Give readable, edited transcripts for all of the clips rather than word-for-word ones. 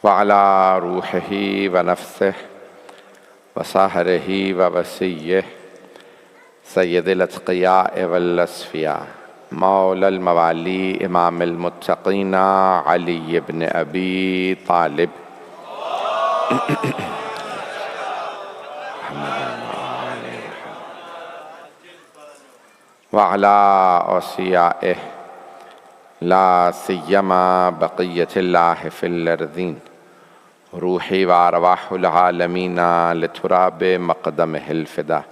وعلى روحه ونفسه وصهره ووسيه سيد الأتقياء والأصفياء مولى الموالي إمام المتقين علي بن أبي طالب وعلى أوصيائه لا سيما بقية الله في الأرضين روحي وأرواح العالمين لتراب مقدمه الفدا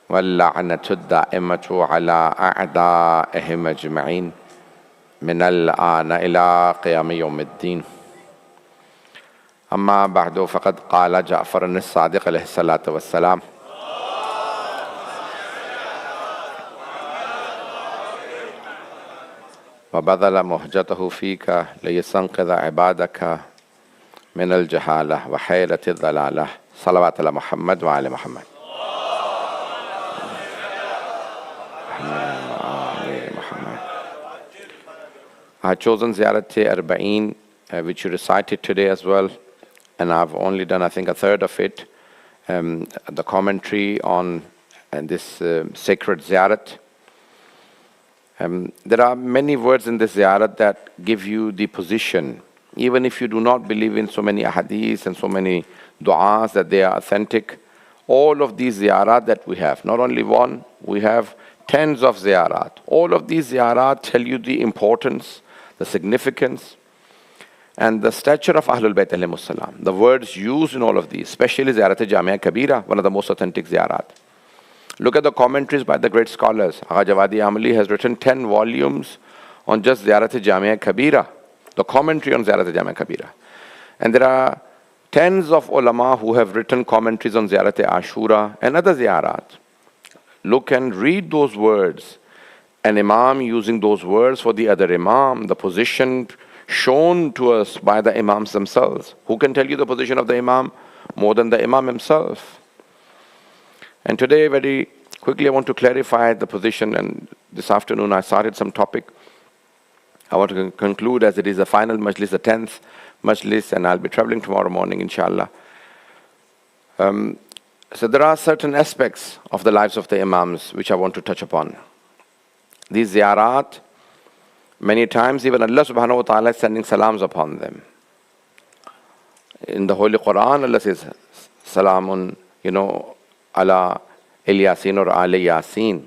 واللعنة الدائمة على أعدائهم أجمعين من الآن إلى قيام يوم الدين. أما بعد فقد قال جعفر الصادق عليه الصلاة والسلام وبذل مهجته فيك ليستنقذ عبادك من الجهالة وحيرة الضلالة صلوات على محمد وعلى محمد. I have chosen Ziyarat-e-Arba'een, which you recited today as well, and I've only done, I think, a third of it, the commentary on this sacred Ziyarat. There are many words in this Ziyarat that give you the position, even if you do not believe in so many ahadith and so many du'as that they are authentic. All of these Ziyarat that we have, not only one, we have tens of Ziyarat. All of these Ziyarat tell you the importance, the significance, and the stature of Ahlul Bayt alayhimus salam. The words used in all of these, especially Ziyarat-e-Jamia Kabira, one of the most authentic Ziyarat. Look at the commentaries by the great scholars. Agha Jawadi Amali has written 10 volumes on just Ziyarat-e-Jamia Kabira, the commentary on Ziyarat-e-Jamia Kabira. And there are tens of ulama who have written commentaries on Ziyarat-e-Ashura and other Ziyarat. Look and read those words. An imam using those words for the other imam, the position shown to us by the imams themselves. Who can tell you the position of the imam more than the imam himself? And today, very quickly, I want to clarify the position, and this afternoon I started some topic. I want to conclude as it is the final majlis, the 10th majlis, and I'll be traveling tomorrow morning, inshallah. So there are certain aspects of the lives of the imams which I want to touch upon. These ziyarat, many times even Allah subhanahu wa ta'ala is sending salams upon them. In the Holy Quran, Allah says, Salamun, ala Ilyasin or ala Yasin.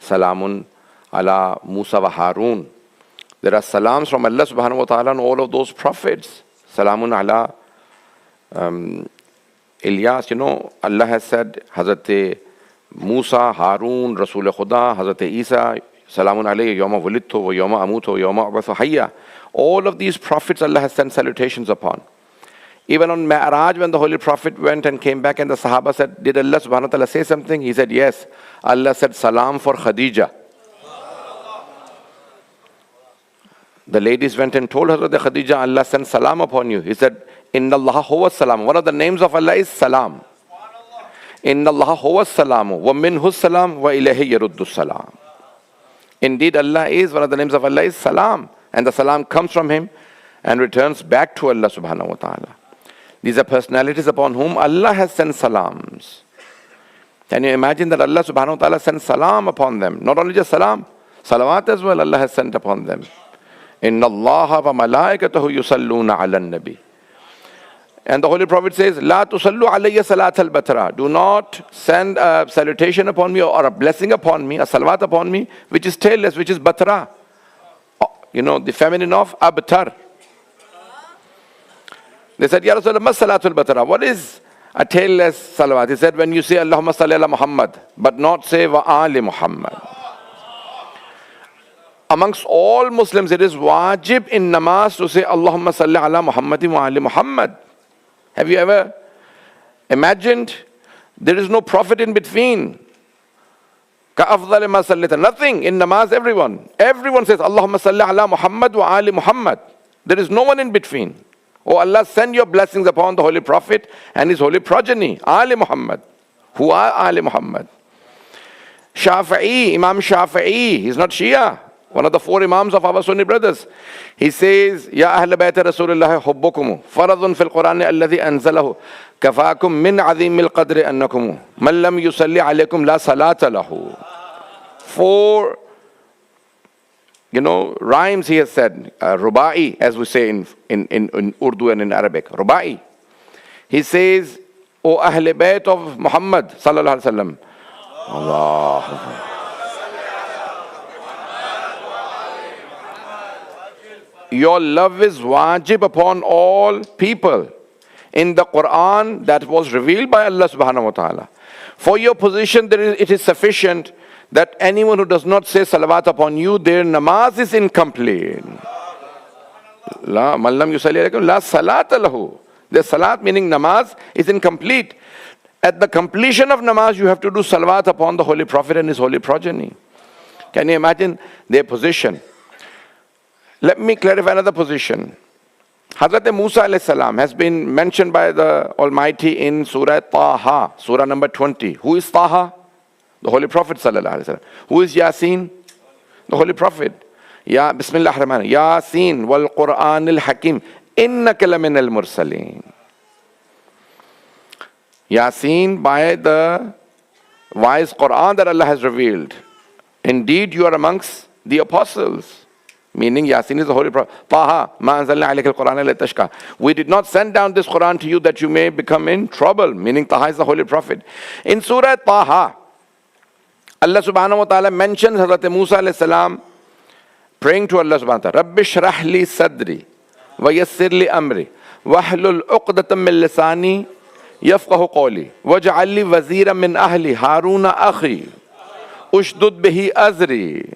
Salamun ala Musa wa Harun. There are salams from Allah subhanahu wa ta'ala on all of those prophets. Salamun ala Ilyas, Allah has said, Hazrat Musa, Harun, Rasul Khuda, Hazrat Isa, Salamun alayhi yawma wulidtu wa yawma amutu wa yawma ubathu hayya. All of these prophets Allah has sent salutations upon. Even on Mi'raj, when the Holy Prophet went and came back and the Sahaba said, did Allah subhanahu wa ta'ala say something? He said, yes. Allah said, salam for Khadija. The ladies went and told Hazrat Khadija, Allah sent salam upon you. He said, Inna Allah huwa salam. One of the names of Allah is salam. Inna Allah huwa salamu. Wa minhu salam wa ilayhi yaruddu salam. Indeed, Allah is, one of the names of Allah is salam. And the salam comes from Him and returns back to Allah subhanahu wa ta'ala. These are personalities upon whom Allah has sent salams. Can you imagine that Allah subhanahu wa ta'ala sent salam upon them? Not only just salam, salawat as well Allah has sent upon them. Inna Allah wa malaikatahu yusalluna ala nabi. And the Holy Prophet says, La tusallu alayya salat al-batra. Do not send a salutation upon me or a blessing upon me, a salawat upon me, which is tailless, which is batra. The feminine of abtar. They said, Ya Rasulullah, mas salatul batra. What is a tailless salawat? He said, when you say Allahumma salli ala Muhammad, but not say wa ali Muhammad. Amongst all Muslims, it is wajib in namaz to say Allahumma salli ala Muhammadin wa ali Muhammad. Have you ever imagined? There is no prophet in between. Ka'afdal ma sallita. Nothing. In namaz, everyone says Allahumma salli ala Muhammad wa ali Muhammad. There is no one in between. Oh Allah, send your blessings upon the Holy Prophet and his holy progeny, Ali Muhammad. Who are Ali Muhammad? Shafi'i, Imam Shafi'i, he's not Shia. one of the four Imams of our Sunni brothers. He says, Ya Ahl Bayt Rasulullah hubbukum faradun fil Quran alladhi anzalahu kafakum min azimil qadri annakum man lam yusalli alaykum la salata lahu. Four, rhymes he has said, rubai, as we say in Urdu and in Arabic, rubai. He says, O Ahl Bayt of Muhammad sallallahu alaihi wasallam, Allah. Your love is wajib upon all people in the Quran that was revealed by Allah subhanahu wa ta'ala. For your position, it is sufficient that anyone who does not say salawat upon you, their namaz is incomplete. La man lam yusalli alaykum la salata lahu. The salat, meaning namaz, is incomplete. At the completion of namaz, you have to do salawat upon the Holy Prophet and his holy progeny. Can you imagine their position? Let me clarify another position. Hazrat Musa alayhi salam has been mentioned by the Almighty in Surah Taha, Surah number 20. Who is Taha? The Holy Prophet sallallahu alaihi wasallam. Who is Yasin? The Holy Prophet. Ya Bismillah ar-Rahman. Yasin wal Quranil Hakim. Innaka laminal mursaleen. Yasin, by the wise Quran that Allah has revealed. Indeed, you are amongst the apostles. Meaning Yasin is the Holy Prophet. Taha, ma anzalna alayka al-Quran illa tashqa. We did not send down this Quran to you that you may become in trouble. Meaning Taha is the Holy Prophet. In Surah Taha, Allah subhanahu wa ta'ala mentions Hazrat Musa alayhi salam praying to Allah subhanahu wa ta'ala. Rabbi shrah li sadri wa yassir li amri wahlul uqdatam min lisani yafqahu qawli waj'al li waziran min ahli Haruna akhi ushdud bihi azri.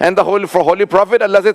And the holy prophet Allah says,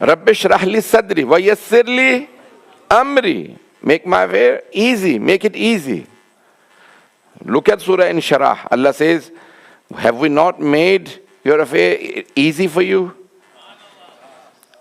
Rabbi shrah li sadri wa yassir li amri. Make my way easy, make it easy. Look at Surah Inshirah. Allah says, have we not made your affair easy for you?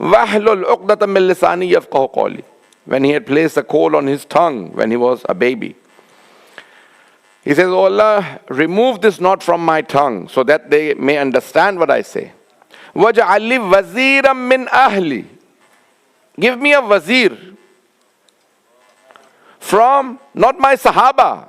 wahlul uqdatam min lisani yafqahu qawli. When he had placed a coal on his tongue when he was a baby. He says, oh Allah, remove this knot from my tongue so that they may understand what I say. وَجَعَلْ لِي وَزِيرًا مِّنْ أَهْلِ. Give me a wazir from, not my Sahaba.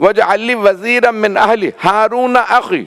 وَجَعَلْ لِي وَزِيرًا مِّنْ أَهْلِ هَارُونَ أَخِي.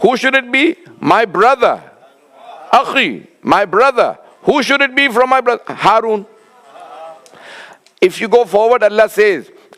Who should it be? My brother. Akhi, my brother. Who should it be from my brother? Harun. If you go forward, Allah says,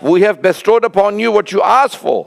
We have bestowed upon you what you asked for.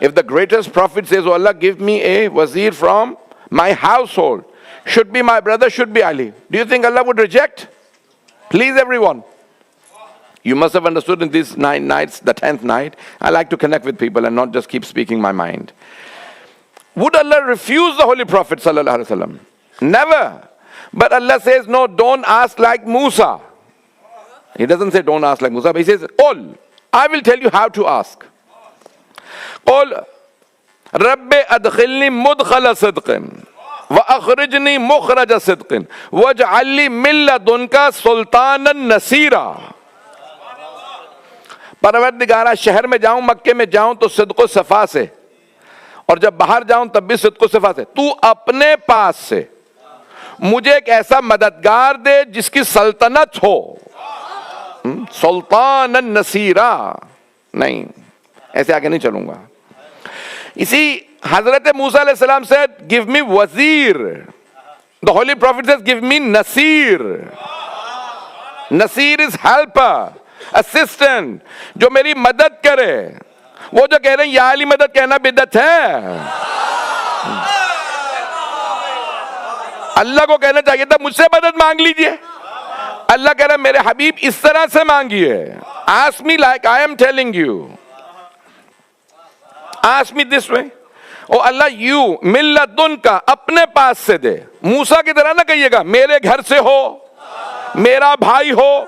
If the greatest prophet says, oh Allah, give me a wazir from my household, should be my brother, should be Ali, do you think Allah would reject? Please everyone, you must have understood in these 9 nights, the 10th night, I like to connect with people and not just keep speaking my mind. Would Allah refuse the Holy Prophet sallallahu alaihi wasallam? Never. But Allah says, no, don't ask like Musa. He doesn't say don't ask like Musa, but he says, Qul, I will tell you how to ask. Qul Rabbi adkhilni mudkhala sidqin wa akhrijni mukhraja sidqin waj'al li min ladunka sultanan nasira. پروردگارہ شہر میں جاؤں مکے میں جاؤں تو صدق و صفا سے، اور جب باہر جاؤں تب بھی صدق و صفا سے، تو اپنے پاس سے مجھے ایک ایسا مددگار دے جس کی سلطنت ہو، سلطان النصیرہ، نہیں ایسے آگے نہیں چلوں گا. اسی حضرت موسیٰ علیہ السلام said, give me وزیر. The holy prophet says, give me Naseer. Naseer is helper, assistant, جو میری مدد کرے. وہ جو کہہ رہے ہیں یا علی مدد کہنا بدعت ہے. اللہ کو کہنا چاہیے تھا مجھ سے مدد مانگ لیجئے. اللہ کہہ رہا ہے میرے حبیب اس طرح سے مانگیے. Ask me like I am telling you. Ask me this way. او اللہ یو ملتن کا اپنے پاس سے دے. موسیٰ کی طرح نہ کہیے گا میرے گھر سے ہو، میرا بھائی ہو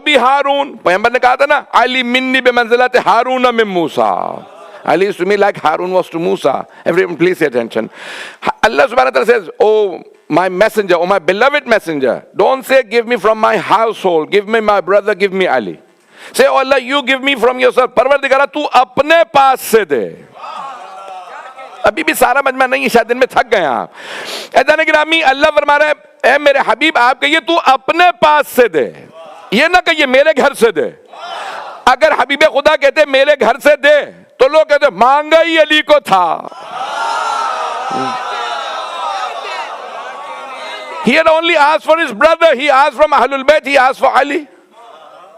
بھی ہارون. پیغمبر نے کہا تھا نا علی منی بمنزلت ہارون من موسیٰ. Ali is to me like Harun was to Musa. Everyone please pay attention. Allah subhanahu wa ta'ala says, oh my messenger, oh my beloved messenger, don't say give me from my household, give me my brother, give me Ali. Say, oh Allah, you give me from yourself. پروردگارہ تو اپنے پاس سے دے. ابھی بھی سارا مجمع نہیں، شاید دن میں تھک گئے آپ. اذان گرامی اللہ فرما رہا ہے اے میرے حبیب آپ کہیے تو اپنے پاس سے دے، یہ نہ کہیے میرے گھر سے دے. اگر حبیب خدا کہتے میرے گھر سے دے تو لوگ کہتے مانگا ہی علی کو تھا. He had only asked for his brother, he asked from Ahlul Bayt, he asked for Ali.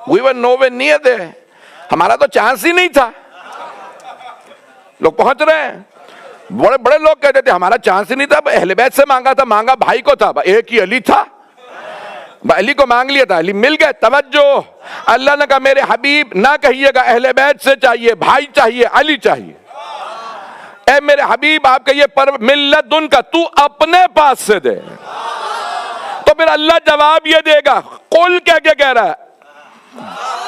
We were nowhere near there. ہمارا تو چانس ہی نہیں تھا. لوگ پہنچ رہے ہیں. بڑے بڑے لوگ کہتے تھے ہمارا چانس ہی نہیں تھا، اہل بیت سے مانگا تھا، مانگا بھائی کو تھا، ایک ہی علی تھا، علی کو مانگ لیا تھا، علی مل گئے. توجہ، اللہ نے کہا میرے حبیب نہ کہیے گا اہل بیت سے چاہیے، بھائی چاہیے، علی چاہیے. اے میرے حبیب آپ کہیے پر ملت ان کا تو اپنے پاس سے دے. تو پھر اللہ جواب یہ دے گا قل کہہ رہا ہے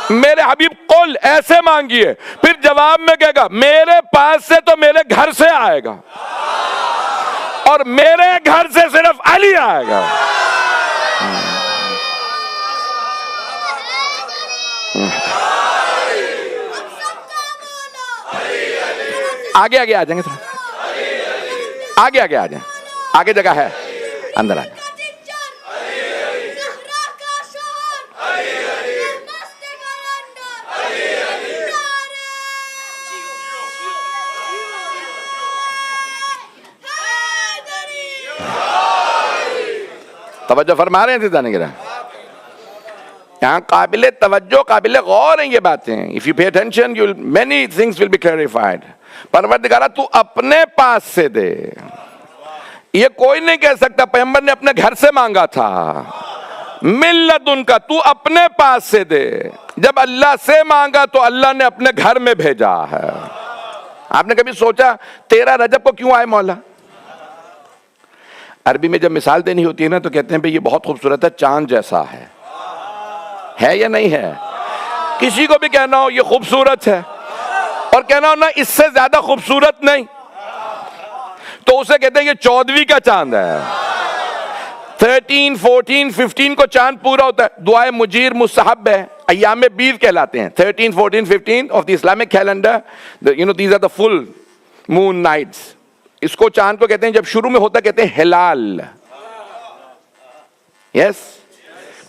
میرے حبیب قل ایسے مانگیے. پھر جواب میں کہے گا میرے پاس سے تو میرے گھر سے آئے گا، اور میرے گھر سے صرف علی آئے گا. آگے آگے آ جائیں گے، آگے آگے آ جائیں، آگے جگہ ہے، اندر آ جائیں. توجہ فرما رہے ہیں جانے گرہ یہاں قابل توجہ قابل غور ہیں یہ باتیں. if you pay attention many things will be clarified. پروردگارہ تو اپنے پاس سے دے. یہ کوئی نہیں کہہ سکتا پیغمبر نے اپنے گھر سے مانگا تھا. ملت ان کا تو اپنے پاس سے دے. جب اللہ سے مانگا تو اللہ نے اپنے گھر میں بھیجا ہے. آپ نے کبھی سوچا 13 رجب کو کیوں آئے مولا؟ عربی میں جب مثال دینی ہوتی ہے نا تو کہتے ہیں بھئی یہ بہت خوبصورت ہے، چاند جیسا ہے یا نہیں ہے؟ کسی کو بھی کہنا ہو یہ خوبصورت ہے اور کہنا ہو نا اس سے زیادہ خوبصورت نہیں تو اسے کہتے ہیں یہ 14ویں کا چاند ہے. 13, 14, 15 کو چاند پورا ہوتا ہے. دعائے مجیر مستحب ہے، ایام بیض کہلاتے ہیں. 13, 14, 15 of the Islamic calendar, these are the full moon nights. اس کو چاند کو کہتے ہیں جب شروع میں ہوتا کہتے ہیں ہلال، یس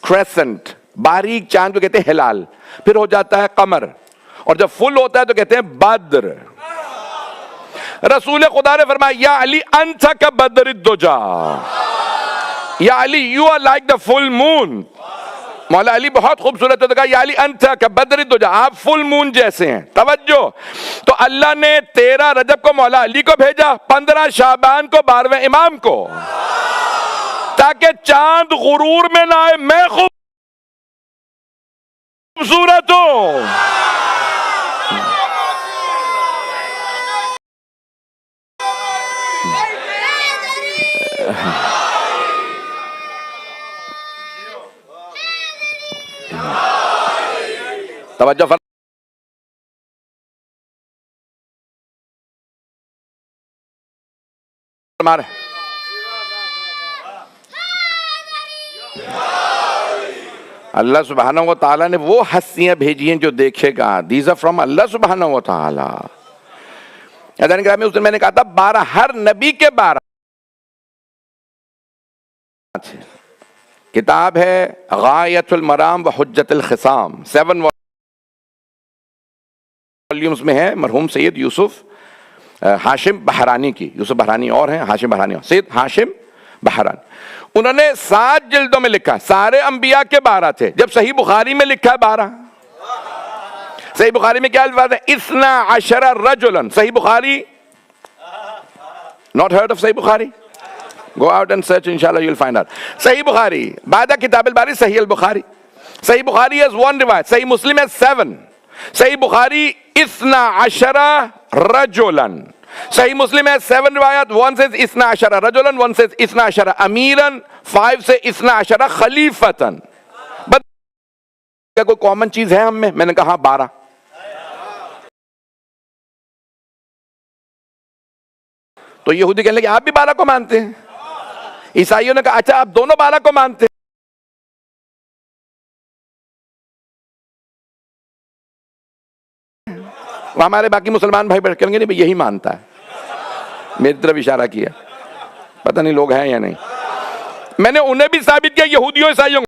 کریسنٹ، باریک چاند کو کہتے ہیں ہلال. پھر ہو جاتا ہے قمر، اور جب فل ہوتا ہے تو کہتے ہیں بدر. رسول خدا نے فرمایا یا علی انت کبدر الدجا، یا علی یو آر لائک دا فل مون. مولا علی بہت خوبصورت ہوتا ہے، یا علی انت کبدر الدجا، آپ فل مون جیسے ہیں. توجہ، تو اللہ نے 13 رجب کو مولا علی کو بھیجا، 15 شعبان کو 12ویں امام کو، تاکہ چاند غرور میں نہ آئے میں خوبصورت ہوں. توجہ فرما رہے. اللہ سبحانہ و تعالیٰ نے وہ ہستیاں بھیجی ہیں جو دیکھے گا. دیز آر فرام اللہ سبحانہ و تعالیٰ. عزیزان گرامی اس دن میں نے کہا تھا 12 ہر نبی کے 12 کتاب ہے غایت المرام و حجت الخصام 7 والیومز میں ہے مرحوم سید یوسف ہاشم بحرانی کی. یوسف بحرانی اور ہیں, ہاشم بحرانی اور سید ہاشم بحرانی. انہوں نے 7 جلدوں میں لکھا, سارے انبیاء کے 12 تھے. جب صحیح بخاری میں لکھا ہے 12, صحیح بخاری میں کیا الفاظ ہے؟ 12 رجلا. صحیح بخاری, not heard of صحیح بخاری? Go out and search, inshallah you'll find out. صحیح بخاری بعد کتاب الباری صحیح البخاری. صحیح بخاری has 1 روایت, صحیح مسلم has 7. صحیح بخاری 12 رجلا. صحیح مسلم ہے 7 روایت, 1 says 12 رجلا, 1 says 12 امیرا, 5 سے 12 خلیفتن. بس کیا کوئی کامن چیز ہے ہم میں نے کہا 12. تو یہودی کہنے لگے آپ بھی 12 کو مانتے ہیں. عیسائیوں نے کہا اچھا آپ دونوں 12 کو مانتے ہیں. ہمارے باقی مسلمان بھائی بیٹھ کہیں گے نہیں یہی مانتا ہے. میری طرف اشارہ کیا, پتہ نہیں لوگ ہیں یا نہیں. میں نے انہیں بھی ثابت کیا یہودیوں عیسائیوں.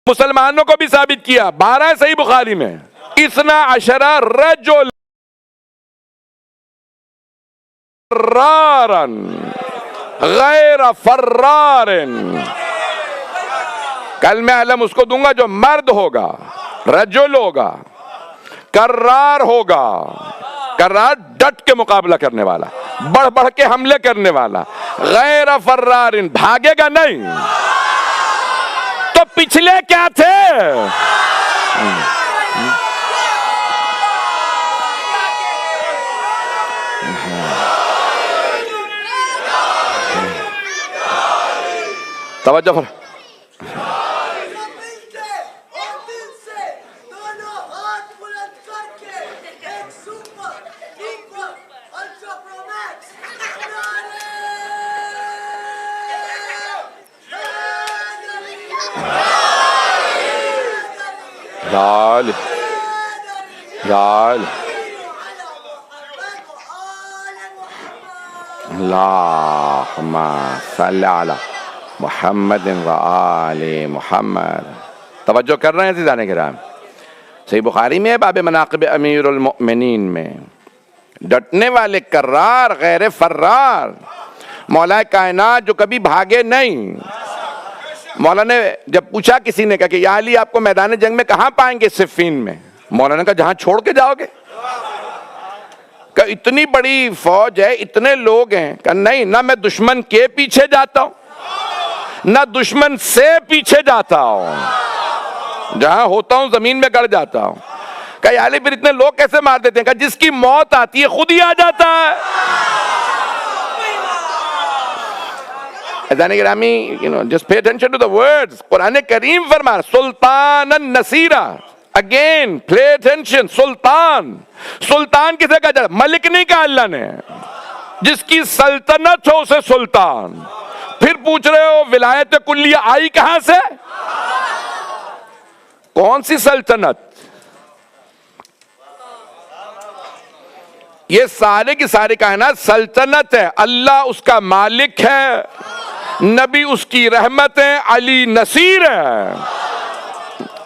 مسلمانوں کو بھی ثابت کیا 12 صحیح بخاری میں 12 رجل فرارا غیر فرار. کل میں علم اس کو دوں گا جو مرد ہوگا, رجل ہوگا, کرار ہوگا. کرار ڈٹ کے مقابلہ کرنے والا, بڑھ بڑھ کے حملے کرنے والا. غیر فرار بھاگے گا نہیں. تو پچھلے کیا تھے؟ توجہ پر لال لال اللہم صلی علی محمد و آل محمد. توجہ کر رہے ہیں عزیزان کرام. صحیح بخاری میں باب مناقب امیر المؤمنین میں ڈٹنے والے کرار غیر فرار, مولا کائنات جو کبھی بھاگے نہیں. مولا نے جب پوچھا کسی نے کہا کہ یا علی آپ کو میدان جنگ میں کہاں پائیں گے؟ صفین میں. مولا نے کہا جہاں چھوڑ کے جاؤ گے. کہ اتنی بڑی فوج ہے, اتنے لوگ ہیں. کہ نہیں, نہ میں دشمن کے پیچھے جاتا ہوں نہ دشمن سے پیچھے جاتا ہوں, جہاں ہوتا ہوں زمین میں گڑ جاتا ہوں. کہ یا علی پھر اتنے لوگ کیسے مار دیتے ہیں؟ کہ جس کی موت آتی ہے خود ہی آ جاتا ہے. عزیزان گرامی, just pay attention to the words. قرآن کریم فرما سلطان النصیرہ. Again, pay attention. سلطان, سلطان کسے کہا جاتا؟ ملک نہیں کہا اللہ نے. جس کی سلطنت ہو اسے سلطان. پھر پوچھ رہے ہو ولایت کلیہ آئی کہاں سے؟ کون سی سلطنت؟ یہ سارے کی ساری کائنات سلطنت ہے. اللہ اس کا مالک ہے, نبی اس کی رحمت ہے, علی نصیر ہے.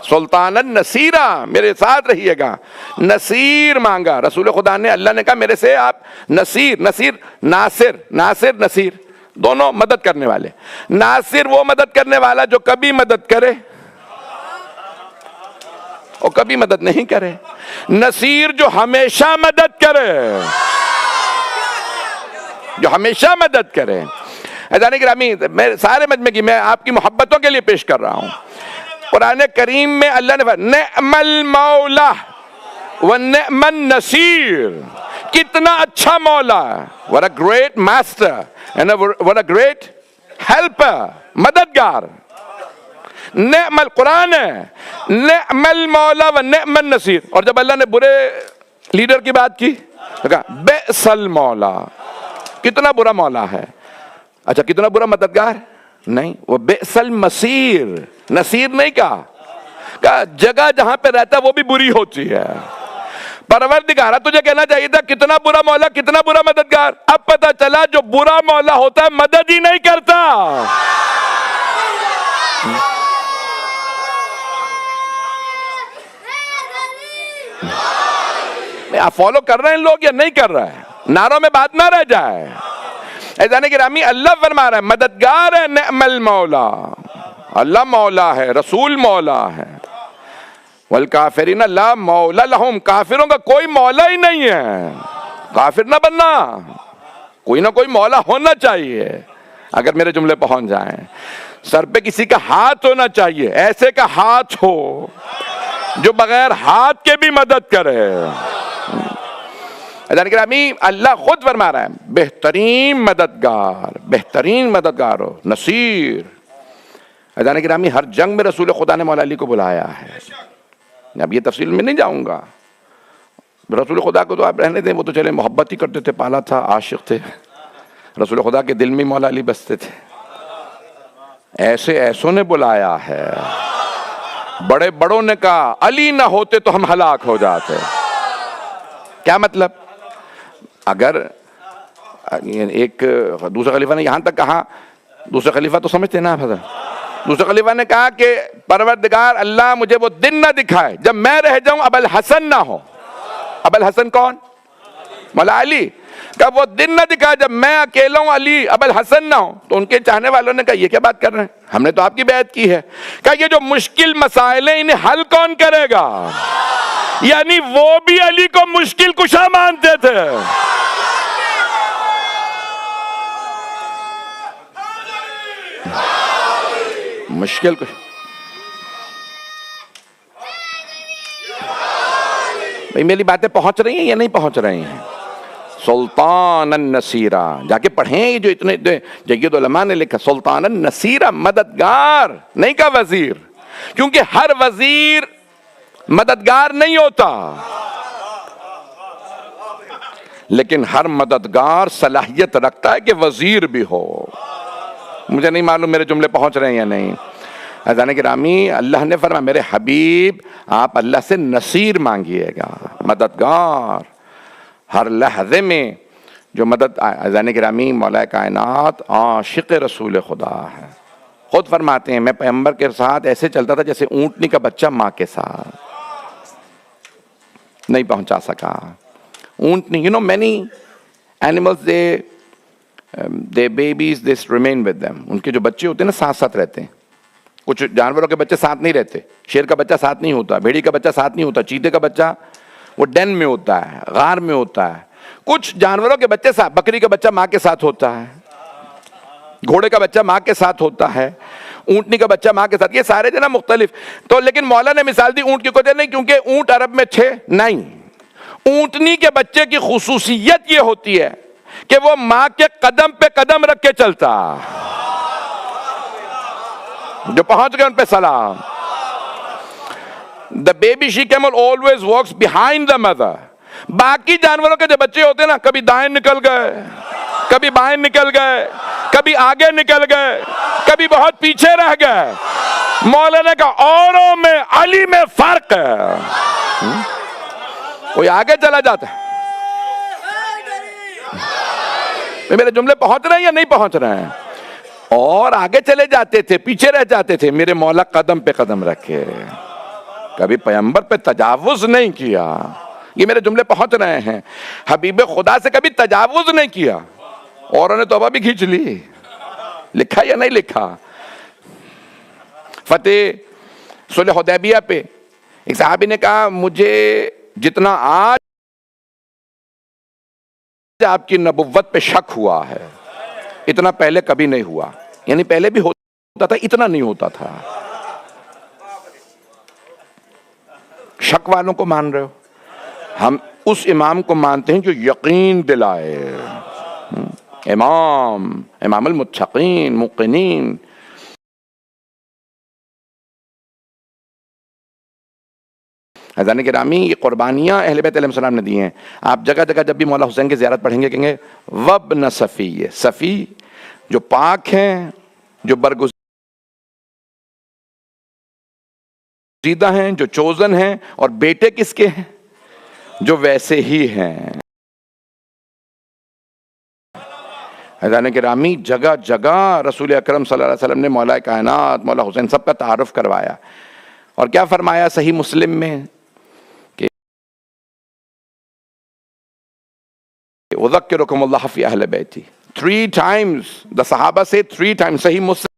سلطان النصیرہ, میرے ساتھ رہیے گا. نصیر مانگا رسول خدا نے. اللہ نے کہا میرے سے آپ نصیر, نصیر ناصر, ناصر نصیر دونوں مدد کرنے والے. ناصر وہ مدد کرنے والا جو کبھی مدد کرے اور کبھی مدد نہیں کرے. نصیر جو ہمیشہ مدد کرے, جو ہمیشہ مدد کرے. عزیزان گرامی میں سارے مجمع کی میں آپ کی محبتوں کے لیے پیش کر رہا ہوں. قرآن کریم میں اللہ نے فرمایا نعم المولا ونعم النصیر، کتنا اچھا مولا ہے. what a great master and what a great helper، مددگار. نعم القرآن ہے نعم المولا ونعم النصیر. اور جب اللہ نے برے لیڈر کی بات کی کہا بئس المولا، کتنا برا مولا ہے. اچھا کتنا برا مددگار نہیں، وہ بئس المصیر، نصیر نہیں کہا جگہ جہاں پہ رہتا ہے وہ بھی بری ہوتی ہے. پروردگارہ تجھے کہنا چاہیے تھا کتنا برا مولا کتنا برا مددگار. اب پتہ چلا جو برا مولا ہوتا ہے مدد ہی نہیں کرتا. آپ فالو کر رہے ہیں لوگ یا نہیں کر رہے ہیں؟ نعروں میں بات نہ رہ جائے. عزیزان گرامی اللہ فرما رہا ہے مددگار ہے نعم المولا، اللہ مولا ہے، رسول مولا ہے. والکافرین لا مولا لہم، کافروں کا کوئی مولا ہی نہیں ہے. کافر نہ بننا، کوئی نہ کوئی مولا ہونا چاہیے. اگر میرے جملے پہنچ جائیں، سر پہ کسی کا ہاتھ ہونا چاہیے، ایسے کا ہاتھ ہو جو بغیر ہاتھ کے بھی مدد کرے. عزیزان گرامی اللہ خود فرما رہا ہے بہترین مددگار، بہترین مددگار ہو، نصیر. عزیزان گرامی ہر جنگ میں رسول خدا نے مولا علی کو بلایا ہے. اب یہ تفصیل میں نہیں جاؤں گا. رسول خدا کو تو آپ رہنے دیں، وہ تو چلے محبت ہی کرتے تھے، پالا تھا، عاشق تھے. رسول خدا کے دل میں مولا علی بستے تھے. ایسے ایسوں نے بلایا ہے، بڑے بڑوں نے کہا علی نہ ہوتے تو ہم ہلاک ہو جاتے. کیا مطلب؟ اگر ایک دوسرے خلیفہ نے یہاں تک کہا، دوسرے خلیفہ تو سمجھتے نا حضرت، دوسرے خلیفہ نے کہا کہ پروردگار اللہ مجھے وہ دن نہ دکھائے جب میں رہ جاؤں ابوالحسن نہ ہو. ابوالحسن کون؟ مولا علی. کہا وہ دن نہ دکھائے جب میں اکیلا ہوں علی ابوالحسن نہ ہو. تو ان کے چاہنے والوں نے کہا یہ کیا بات کر رہے ہیں، ہم نے تو آپ کی بیعت کی ہے. کہا یہ جو مشکل مسائل ہیں انہیں حل کون کرے گا؟ یعنی وہ بھی علی کو مشکل کشا مانتے تھے. مشکل کچھ بھئی میری باتیں پہنچ رہی ہیں یا نہیں پہنچ رہی ہیں؟ سلطان النصیرہ جا کے پڑھیں، جو اتنے جید علماء نے لکھا سلطان النصیرہ، مددگار نہیں کہا وزیر، کیونکہ ہر وزیر مددگار نہیں ہوتا، لیکن ہر مددگار صلاحیت رکھتا ہے کہ وزیر بھی ہو. مجھے نہیں معلوم میرے جملے پہنچ رہے ہیں یا نہیں. عزیزان گرامی اللہ نے فرمایا میرے حبیب آپ اللہ سے نصیر مانگیے گا، مددگار. ہر لحظے میں جو مدد. عزیزان گرامی مولا کائنات عاشق رسول خدا ہے. خود فرماتے ہیں میں پیغمبر کے ساتھ ایسے چلتا تھا جیسے اونٹنی کا بچہ ماں کے ساتھ. نہیں پہنچا سکا. اونٹنی many animals their babies they remain with them. ان کے جو بچے ہوتے ہیں نا ساتھ ساتھ رہتے ہیں. کچھ جانوروں کے بچے ساتھ نہیں رہتے. شیر کا بچہ ساتھ نہیں ہوتا، بھیڑی کا بچہ ساتھ نہیں ہوتا، چیتے کا بچہ وہ ڈین میں ہوتا ہے، غار میں ہوتا ہے. کچھ جانوروں کے بچے ساتھ، بکری کا بچہ ماں کے ساتھ ہوتا ہے، گھوڑے کا بچہ ماں کے ساتھ ہوتا ہے، اونٹنی کا بچہ ماں کے ساتھ. یہ سارے جو نا مختلف. تو لیکن مولا نے مثال دی اونٹ کی. کوئی نہیں کیونکہ اونٹ عرب میں تھے نہیں. اونٹنی کے بچے کی خصوصیت یہ ہوتی ہے کہ وہ ماں کے قدم پہ قدم رکھ کے چلتا. جو پہنچ گئے ان پہ سلام. The baby she camel always walks behind the mother. باقی جانوروں کے جو بچے ہوتے ہیں نا کبھی دائیں نکل گئے، کبھی بائیں نکل گئے، کبھی آگے نکل گئے، کبھی بہت پیچھے رہ گئے. مولانا کا اوروں میں علی میں فرق ہے. کوئی آگے چلا جاتا ہے. میرے جملے پہنچ رہے ہیں یا نہیں پہنچ رہے ہیں؟ اور آگے چلے جاتے تھے، پیچھے رہ جاتے تھے. میرے مولا قدم پہ قدم رکھے، کبھی پیغمبر پہ تجاوز نہیں کیا. یہ میرے جملے پہنچ رہے ہیں. حبیب خدا سے کبھی تجاوز نہیں کیا. اوروں نے توبہ بھی کھینچ لی. لکھا یا نہیں لکھا؟ فتح صلح حدیبیہ پہ ایک صحابی نے کہا مجھے جتنا آج آپ کی نبوت پہ شک ہوا ہے اتنا پہلے کبھی نہیں ہوا. یعنی پہلے بھی ہوتا تھا, اتنا نہیں ہوتا تھا. شک والوں کو مان رہے ہو؟ ہم اس امام کو مانتے ہیں جو یقین دلائے. امام المتقین موقنین. حضرت گرامی یہ قربانیاں اہل بیت علیہ السلام نے دی ہیں. آپ جگہ جگہ جب بھی مولا حسین کی زیارت پڑھیں گے کہیں گے وابن صفی. صفی جو پاک ہیں, جو برگزیدہ ہیں, جو چوزن ہیں, اور بیٹے کس کے ہیں؟ جو ویسے ہی ہیں. حضرت گرامی جگہ جگہ رسول اکرم صلی اللہ علیہ وسلم نے مولا کائنات مولا حسین سب کا تعارف کروایا. اور کیا فرمایا صحیح مسلم میں کہ اذکرکم اللہ فی اہل بیتی. 3 times the صحابہ سے 3 times صحیح مسلم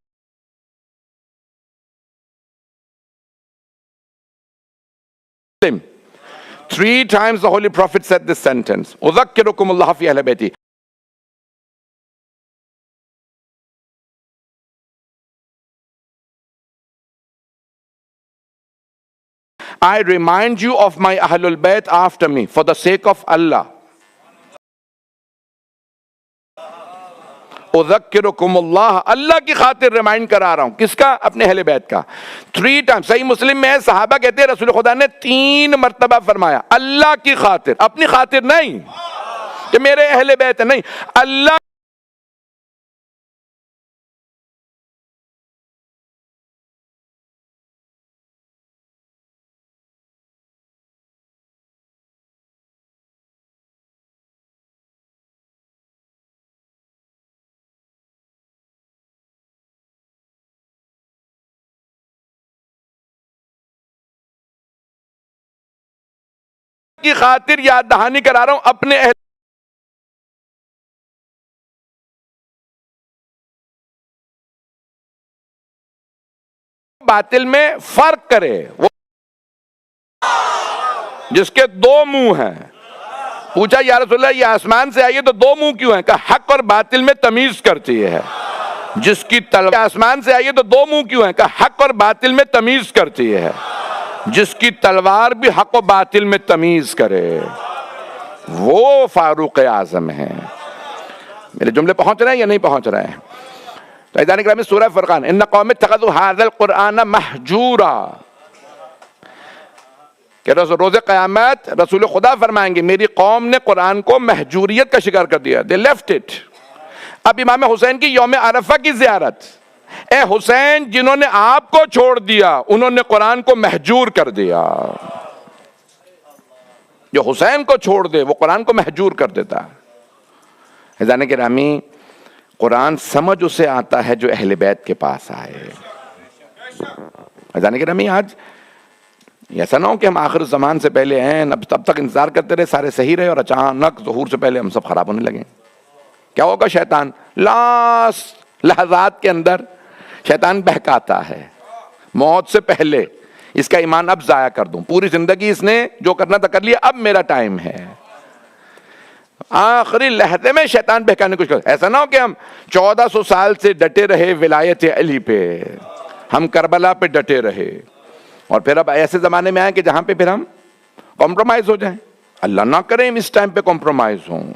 3 times the Holy Prophet said this sentence. اذکرکم اللہ فی اہل بیتی. I remind you of my Ahlul Bayt after me for the sake of Allah. اذکرکم اللہ, اللہ کی خاطر ریمائنڈ کرا رہا ہوں. کس کا؟ اپنے اہل بیت کا. 3 times صحیح مسلم میں ہے, صحابہ کہتے ہیں رسول خدا نے 3 مرتبہ فرمایا اللہ کی خاطر, اپنی خاطر نہیں کہ میرے اہل بیت نہیں, اللہ کی خاطر یاد دہانی کرا رہا ہوں اپنے اہل باطل میں فرق کرے. وہ جس کے 2 منہ ہیں. پوچھا یا رسول اللہ یہ آسمان سے آئیے تو 2 منہ کیوں ہیں؟ کہا حق اور باطل میں تمیز کرتی ہے. جس کی تلوار آسمان سے آئیے تو 2 منہ کیوں ہیں؟ کہا حق اور باطل میں تمیز کرتی ہے. جس کی تلوار بھی حق و باطل میں تمیز کرے وہ فاروق اعظم ہے. میرے جملے پہنچ رہے ہیں یا نہیں پہنچ رہے ہیں؟ تو عزیزان گرامی سورہ فرقان ان قوم اتخذوا ھذا القرآن مہجورا, کہ روز قیامت رسول خدا فرمائیں گے میری قوم نے قرآن کو مہجوریت کا شکار کر دیا. they left it. اب امام حسین کی یوم عرفہ کی زیارت, اے حسین جنہوں نے آپ کو چھوڑ دیا انہوں نے قرآن کو مہجور کر دیا. جو حسین کو چھوڑ دے وہ قرآن کو مہجور کر دیتا. عزیزان گرامی قرآن سمجھ اسے آتا ہے جو اہل بیت کے پاس آئے. عزیزان گرامی آج ایسا نہ ہو کہ ہم آخر الزمان سے پہلے ہیں, اب تب تک انتظار کرتے رہے سارے صحیح رہے اور اچانک ظہور سے پہلے ہم سب خراب ہونے لگے. کیا ہوگا؟ شیطان لاسٹ لحظات کے اندر شیطان بہکاتا ہے موت سے پہلے اس کا ایمان اب ضائع کر دوں, پوری زندگی اس نے جو کرنا تھا کر لیا, اب میرا ٹائم ہے. آخری لحظے میں شیطان بہکانے کچھ کر. ایسا نہ ہو کہ ہم 1400 سال سے ڈٹے رہے ولایت علی پہ, ہم کربلا پہ ڈٹے رہے, اور پھر اب ایسے زمانے میں آئے کہ جہاں پہ پھر ہم کمپرومائز ہو جائیں. اللہ نہ کریں اس ٹائم پہ کمپرومائز ہوں.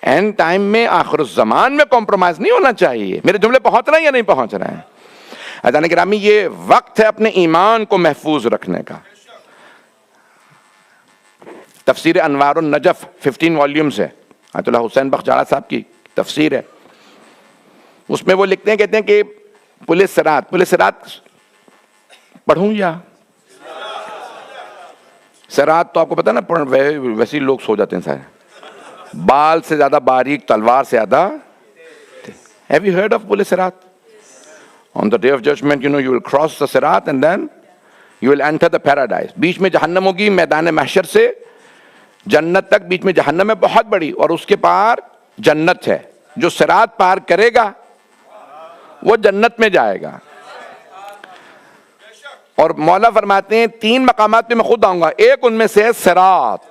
اینڈ ٹائم میں آخر الزمان میں کمپرومائز نہیں ہونا چاہیے. میرے جملے پہنچ رہے ہیں یا نہیں پہنچ رہے ہیں؟ عزیزان گرامی یہ وقت ہے اپنے ایمان کو محفوظ رکھنے کا. تفسیر انوار النجف 15 والیومز ہے, آیت اللہ حسین بخش جاڑا صاحب کی تفسیر ہے. اس میں وہ لکھتے ہیں, کہتے ہیں کہ پولیس سرات پڑھوں یا سرات تو آپ کو پتا نا ویسے لوگ سو جاتے ہیں سارے, بال سے زیادہ باریک تلوار سے زیادہ. Have you heard of police سرات؟ On the day of judgment, you will cross the sirat and then you will enter the paradise. بیچ میں جہنم ہوگی, میدان محشر سے جنت تک بیچ میں جہنم ہے بہت بڑی, اور اس کے پار جنت ہے. جو صراط پار کرے گا وہ جنت میں جائے گا. اور مولا فرماتے ہیں 3 مقامات پہ میں خود آؤں گا, ایک ان میں سے ہے صراط.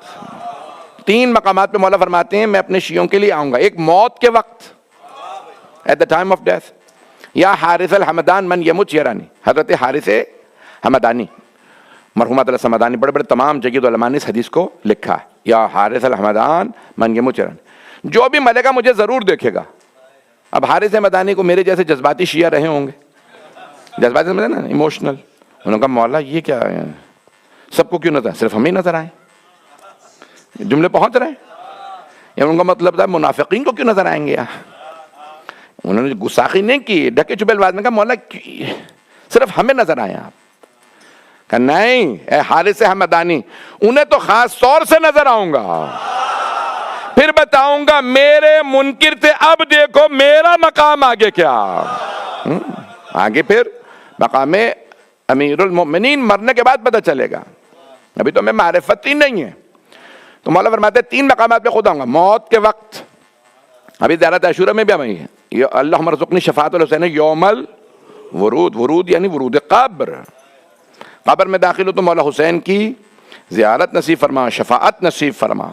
3 مقامات پہ مولا فرماتے ہیں میں اپنے شیعوں کے لیے آؤں گا. ایک موت کے وقت, at the time of death. یا حارث الحمدان من یمت یرانی، حضرت حارث حمدانی مرحوم علیہ حمدانی بڑے بڑے تمام جگہ علماء نے اس حدیث کو لکھا ہے. یا حارث الحمدان من یمت یرانی، جو بھی ملے گا مجھے ضرور دیکھے گا. اب حارث حمدانی کو میرے جیسے جذباتی شیعہ رہے ہوں گے، جذباتی سمجھے نا، ایموشنل. انہوں نے کہا مولا یہ کیا ہے، سب کو کیوں نظر، صرف ہم ہی نظر آئیں. جملے پہنچ رہے ہیں. ان کا مطلب تھا منافقین کو کیوں نظر آئیں گے. انہوں نے گستاخی نہیں کی، ڈھکے چھپے الفاظ میں کہا مولا صرف ہمیں نظر آئے آپ. کہ نہیں اے حارث حمدانی، انہیں تو خاص طور سے نظر آؤں گا، پھر بتاؤں گا میرے منکر تھے، اب دیکھو میرا مقام آگے کیا. آگے پھر مقام امیر المؤمنین مرنے کے بعد پتہ چلے گا، ابھی تو ہمیں معرفت ہی نہیں ہے. تو مولا فرماتے ہیں 3 مقامات پہ خود آؤں گا. موت کے وقت، ابھی زیارت عاشورہ میں بھی ہمیں ہے اللہم ارزقنی شفاعت الحسین یوم الورود، ورود یعنی ورود قبر. قبر میں داخل ہو تو مولا حسین کی زیارت نصیب فرما، شفاعت نصیب فرما.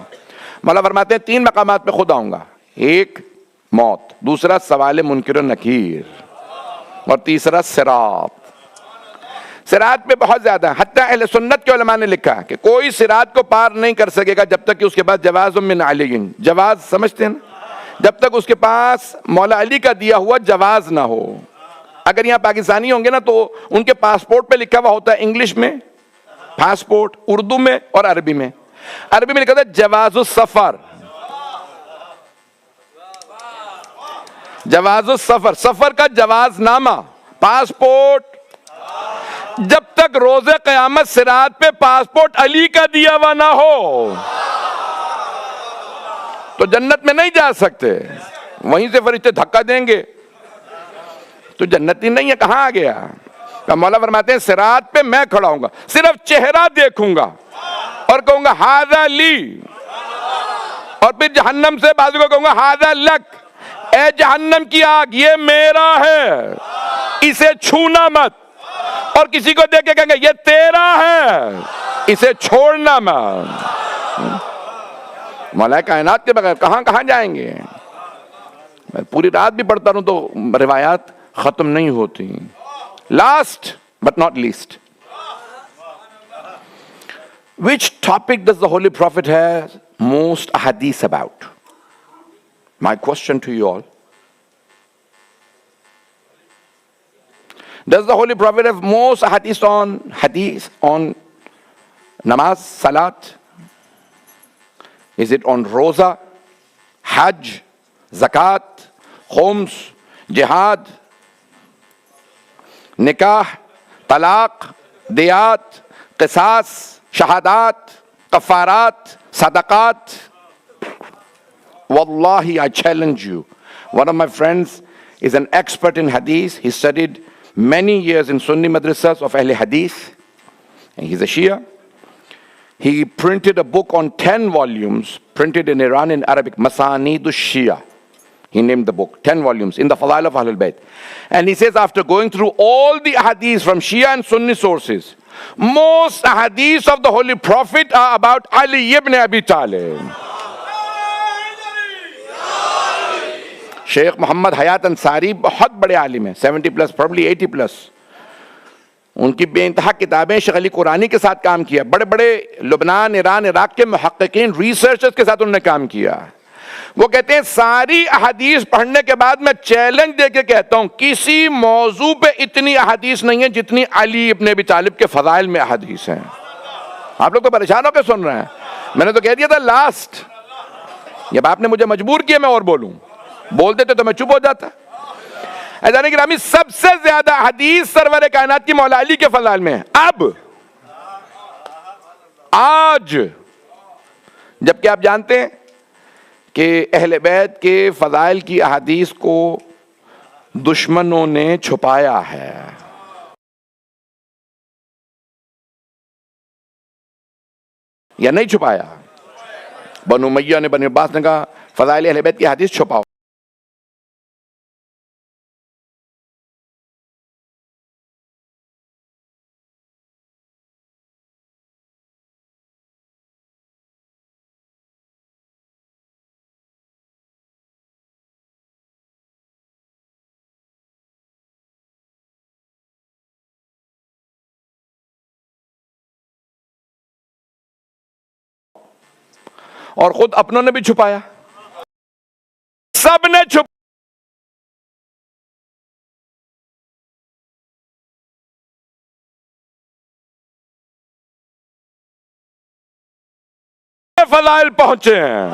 مولا فرماتے ہیں 3 مقامات پہ خود آؤں گا. ایک موت، دوسرا سوال منکر و نکیر، اور تیسرا صراط. صراط پہ بہت زیادہ، حتیٰ اہل سنت کے علماء نے لکھا کہ کوئی صراط کو پار نہیں کر سکے گا جب تک کہ اس کے پاس جواز من علی، جواز سمجھتے ہیں نا، جب تک اس کے پاس مولا علی کا دیا ہوا جواز نہ ہو. اگر یہاں پاکستانی ہوں گے نا تو ان کے پاسپورٹ پہ لکھا ہوا ہوتا ہے انگلش میں پاسپورٹ، اردو میں اور عربی میں. عربی میں لکھا ہوتا ہے جواز السفر، جواز السفر، سفر کا جواز نامہ، پاسپورٹ. جب تک روز قیامت صراط پہ پاسپورٹ علی کا دیا ہوا نہ ہو تو جنت میں نہیں جا سکتے. وہیں سے فرشتے دھکا دیں گے تو جنتی نہیں ہے، کہاں آ گیا. مولا فرماتے ہیں صراط پہ میں کھڑا ہوں گا، صرف چہرہ دیکھوں گا اور کہوں گا ھذا لی، اور پھر جہنم سے بازو کو کہوں گا ھذا لک، اے جہنم کی آگ یہ میرا ہے، اسے چھونا مت. اور کسی کو دیکھ کے کہیں گے یہ تیرا ہے، اسے چھوڑنا مت. مولا کائنات کے بغیر کہاں کہاں جائیں گے. میں پوری رات بھی پڑھتا رہوں تو روایات ختم نہیں ہوتی. Last but not least, which topic does the Holy Prophet have most hadith about? My question to you all. Does the Holy Prophet have most hadith on namaz, salat? Is it on roza, hajj, zakat, khums, jihad, nikah, talaq, diyat, qisas, shahadat, kafarat, sadaqat? Wallahi, I challenge you. One of my friends is an expert in hadith. He studied many years in Sunni madrasas of Ahl Hadith, and he's a Shia. He printed a book on 10 volumes, printed in Iran in Arabic, Masanid Shia. He named the book, 10 volumes, in the Fadail of Ahlul Bayt. And he says after going through all the hadiths from Shia and Sunni sources, most hadiths of the Holy Prophet are about Ali ibn Abi Talib. شیخ محمد حیات انصاری بہت بڑے عالم ہیں، 70 plus probably 80 plus. ان کی بے انتہا کتابیں شیخ علی قرآنی کے ساتھ کام کیا، بڑے بڑے لبنان، ایران، عراق کے محققین، ریسرچرز کے ساتھ انہوں نے کام کیا. وہ کہتے ہیں ساری احادیث پڑھنے کے بعد میں چیلنج دے کے کہتا ہوں کسی موضوع پہ اتنی احادیث نہیں ہے جتنی علی ابن ابی طالب کے فضائل میں احادیث ہیں. آپ لوگ تو پریشان ہو کے سن رہے ہیں. میں نے تو کہہ دیا تھا لاسٹ، جب آپ نے مجھے مجبور کیا میں اور بولوں، بول دیتے تو میں چپ ہو جاتا. عزیزان گرامی، سب سے زیادہ حدیث سرور کائنات کی مولا علی کے فضائل میں ہے. اب آج جبکہ آپ جانتے ہیں کہ اہل بیت کے فضائل کی احادیث کو دشمنوں نے چھپایا ہے. یا نہیں چھپایا؟ بنو امیہ نے، بنو عباس نے کہا فضائل اہل بیت کی حدیث چھپاؤ. اور خود اپنوں نے بھی چھپایا، سب نے چھپایا. فضائل پہنچے ہیں.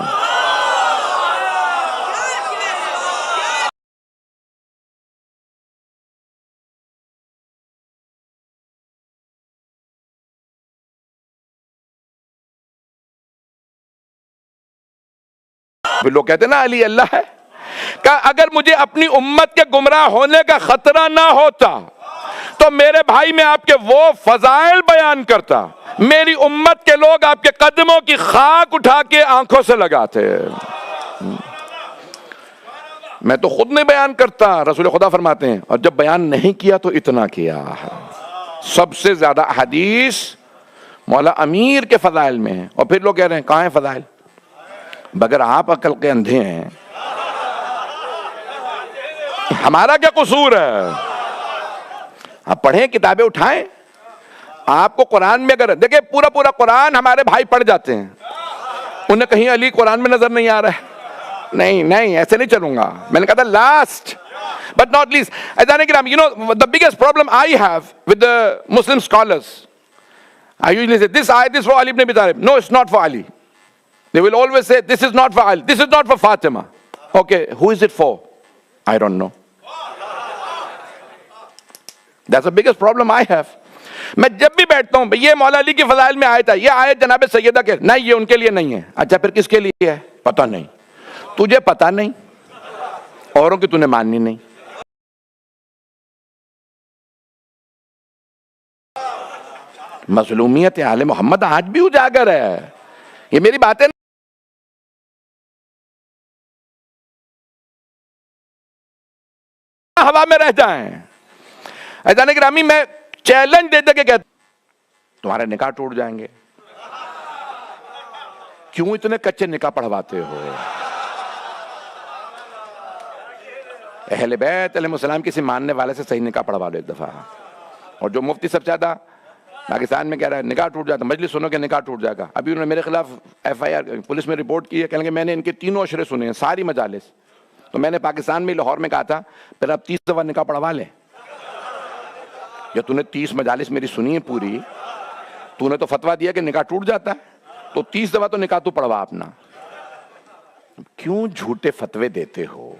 لوگ کہتے ہیں نا علی اللہ ہے، کہ اگر مجھے اپنی امت کے گمراہ ہونے کا خطرہ نہ ہوتا تو میرے بھائی میں آپ کے وہ فضائل بیان کرتا، میری امت کے لوگ آپ کے قدموں کی خاک اٹھا کے آنکھوں سے لگاتے. میں تو خود نہیں بیان کرتا، رسول خدا فرماتے ہیں، اور جب بیان نہیں کیا تو اتنا کیا. سب سے زیادہ حدیث مولا امیر کے فضائل میں ہیں، اور پھر لوگ کہہ رہے ہیں کہاں ہیں فضائل؟ بغیر آپ عقل کے اندھے ہیں، ہمارا کیا قصور ہے؟ آپ پڑھیں، کتابیں اٹھائیں. آپ کو قرآن میں اگر دیکھیں پورا قرآن ہمارے بھائی پڑھ جاتے ہیں، انہیں کہیں علی قرآن میں نظر نہیں آ رہا ہے. نہیں ایسے نہیں چلوں گا. میں نے کہا تھا last but not least, Azan Kiram, you know, the biggest problem I have with the Muslim scholars, I usually say, this ayat is for Ali ibn Abi Talib. No, it's not for Ali. They will always say, this is not for Ali, this is not for Fatima. Okay, who is it for? I don't know. That's the biggest problem I have. میں جب بھی بیٹھتا ہوں یہ مولا علی کی فضائل میں آیت ہے، یہ آیت جناب سیدہ کے، نہیں یہ ان کے لیے نہیں ہے. اچھا پھر کس کے لیے ہے؟ پتہ نہیں. تجھے پتہ نہیں، اوروں کی تُونے ماننی نہیں. مظلومیت آل محمد آج بھی اجاگر ہے. یہ میری باتیں ہوا میں رہ جائیں. عزیزان گرامی، میں چیلنج دے کے کہتا تمہارے نکاح ٹوٹ جائیں گے. کیوں اتنے کچے نکاح پڑھواتے ہو؟ اہل بیت علیہ السلام کسی ماننے والے سے صحیح نکاح پڑھوا لو ایک دفعہ. اور جو مفتی صاحب زیادہ پاکستان میں کہہ رہا ہے نکاح ٹوٹ جاتا، مجلس سنو کہ نکاح ٹوٹ جائے گا. ابھی انہوں نے میرے خلاف ایف آئی آر پولیس میں رپورٹ کی ہے، کہیں گے میں نے ان کے تینوں عشرے سنے ہیں، ساری مجالس. تو میں نے پاکستان میں لاہور میں کہا تھا پھر اب 30 دفعہ نکاح پڑھوا لیں. یا تو نے 30 مجالس میری سنی ہے پوری، تو نے تو فتویٰ دیا کہ نکاح ٹوٹ جاتا ہے، تو 30 دفعہ تو نکاح تو پڑھوا اپنا. کیوں جھوٹے فتوے دیتے ہو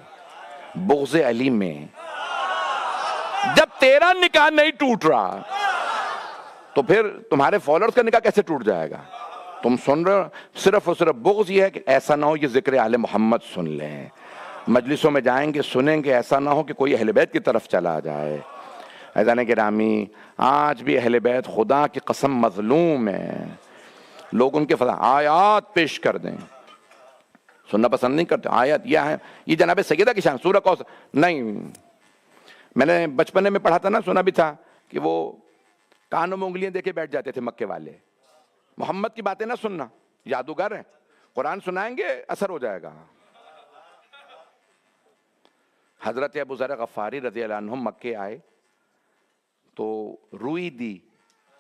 بغض علی میں؟ جب تیرا نکاح نہیں ٹوٹ رہا تو پھر تمہارے فالوورز کا نکاح کیسے ٹوٹ جائے گا؟ تم سن رہے ہو صرف اور صرف بغض یہ ہے کہ ایسا نہ ہو یہ ذکر آل محمد سن لیں، مجلسوں میں جائیں گے سنیں گے، ایسا نہ ہو کہ کوئی اہل بیت کی طرف چلا جائے. عزیزان گرامی، آج بھی اہل بیت خدا کی قسم مظلوم ہے. لوگ ان کے آیات پیش کر دیں، سننا پسند نہیں کرتے. آیت یہ ہے، یہ جناب سیدہ کی شان سورہ کوثر نہیں. میں نے بچپنے میں پڑھا تھا نا، سنا بھی تھا کہ وہ کانوں میں انگلیاں دے کے بیٹھ جاتے تھے مکے والے. محمد کی باتیں نہ سننا، جادوگر ہیں، قرآن سنائیں گے اثر ہو جائے گا. حضرت ابو ذر غفاری رضی اللہ عنہ مکے آئے تو روئی دی،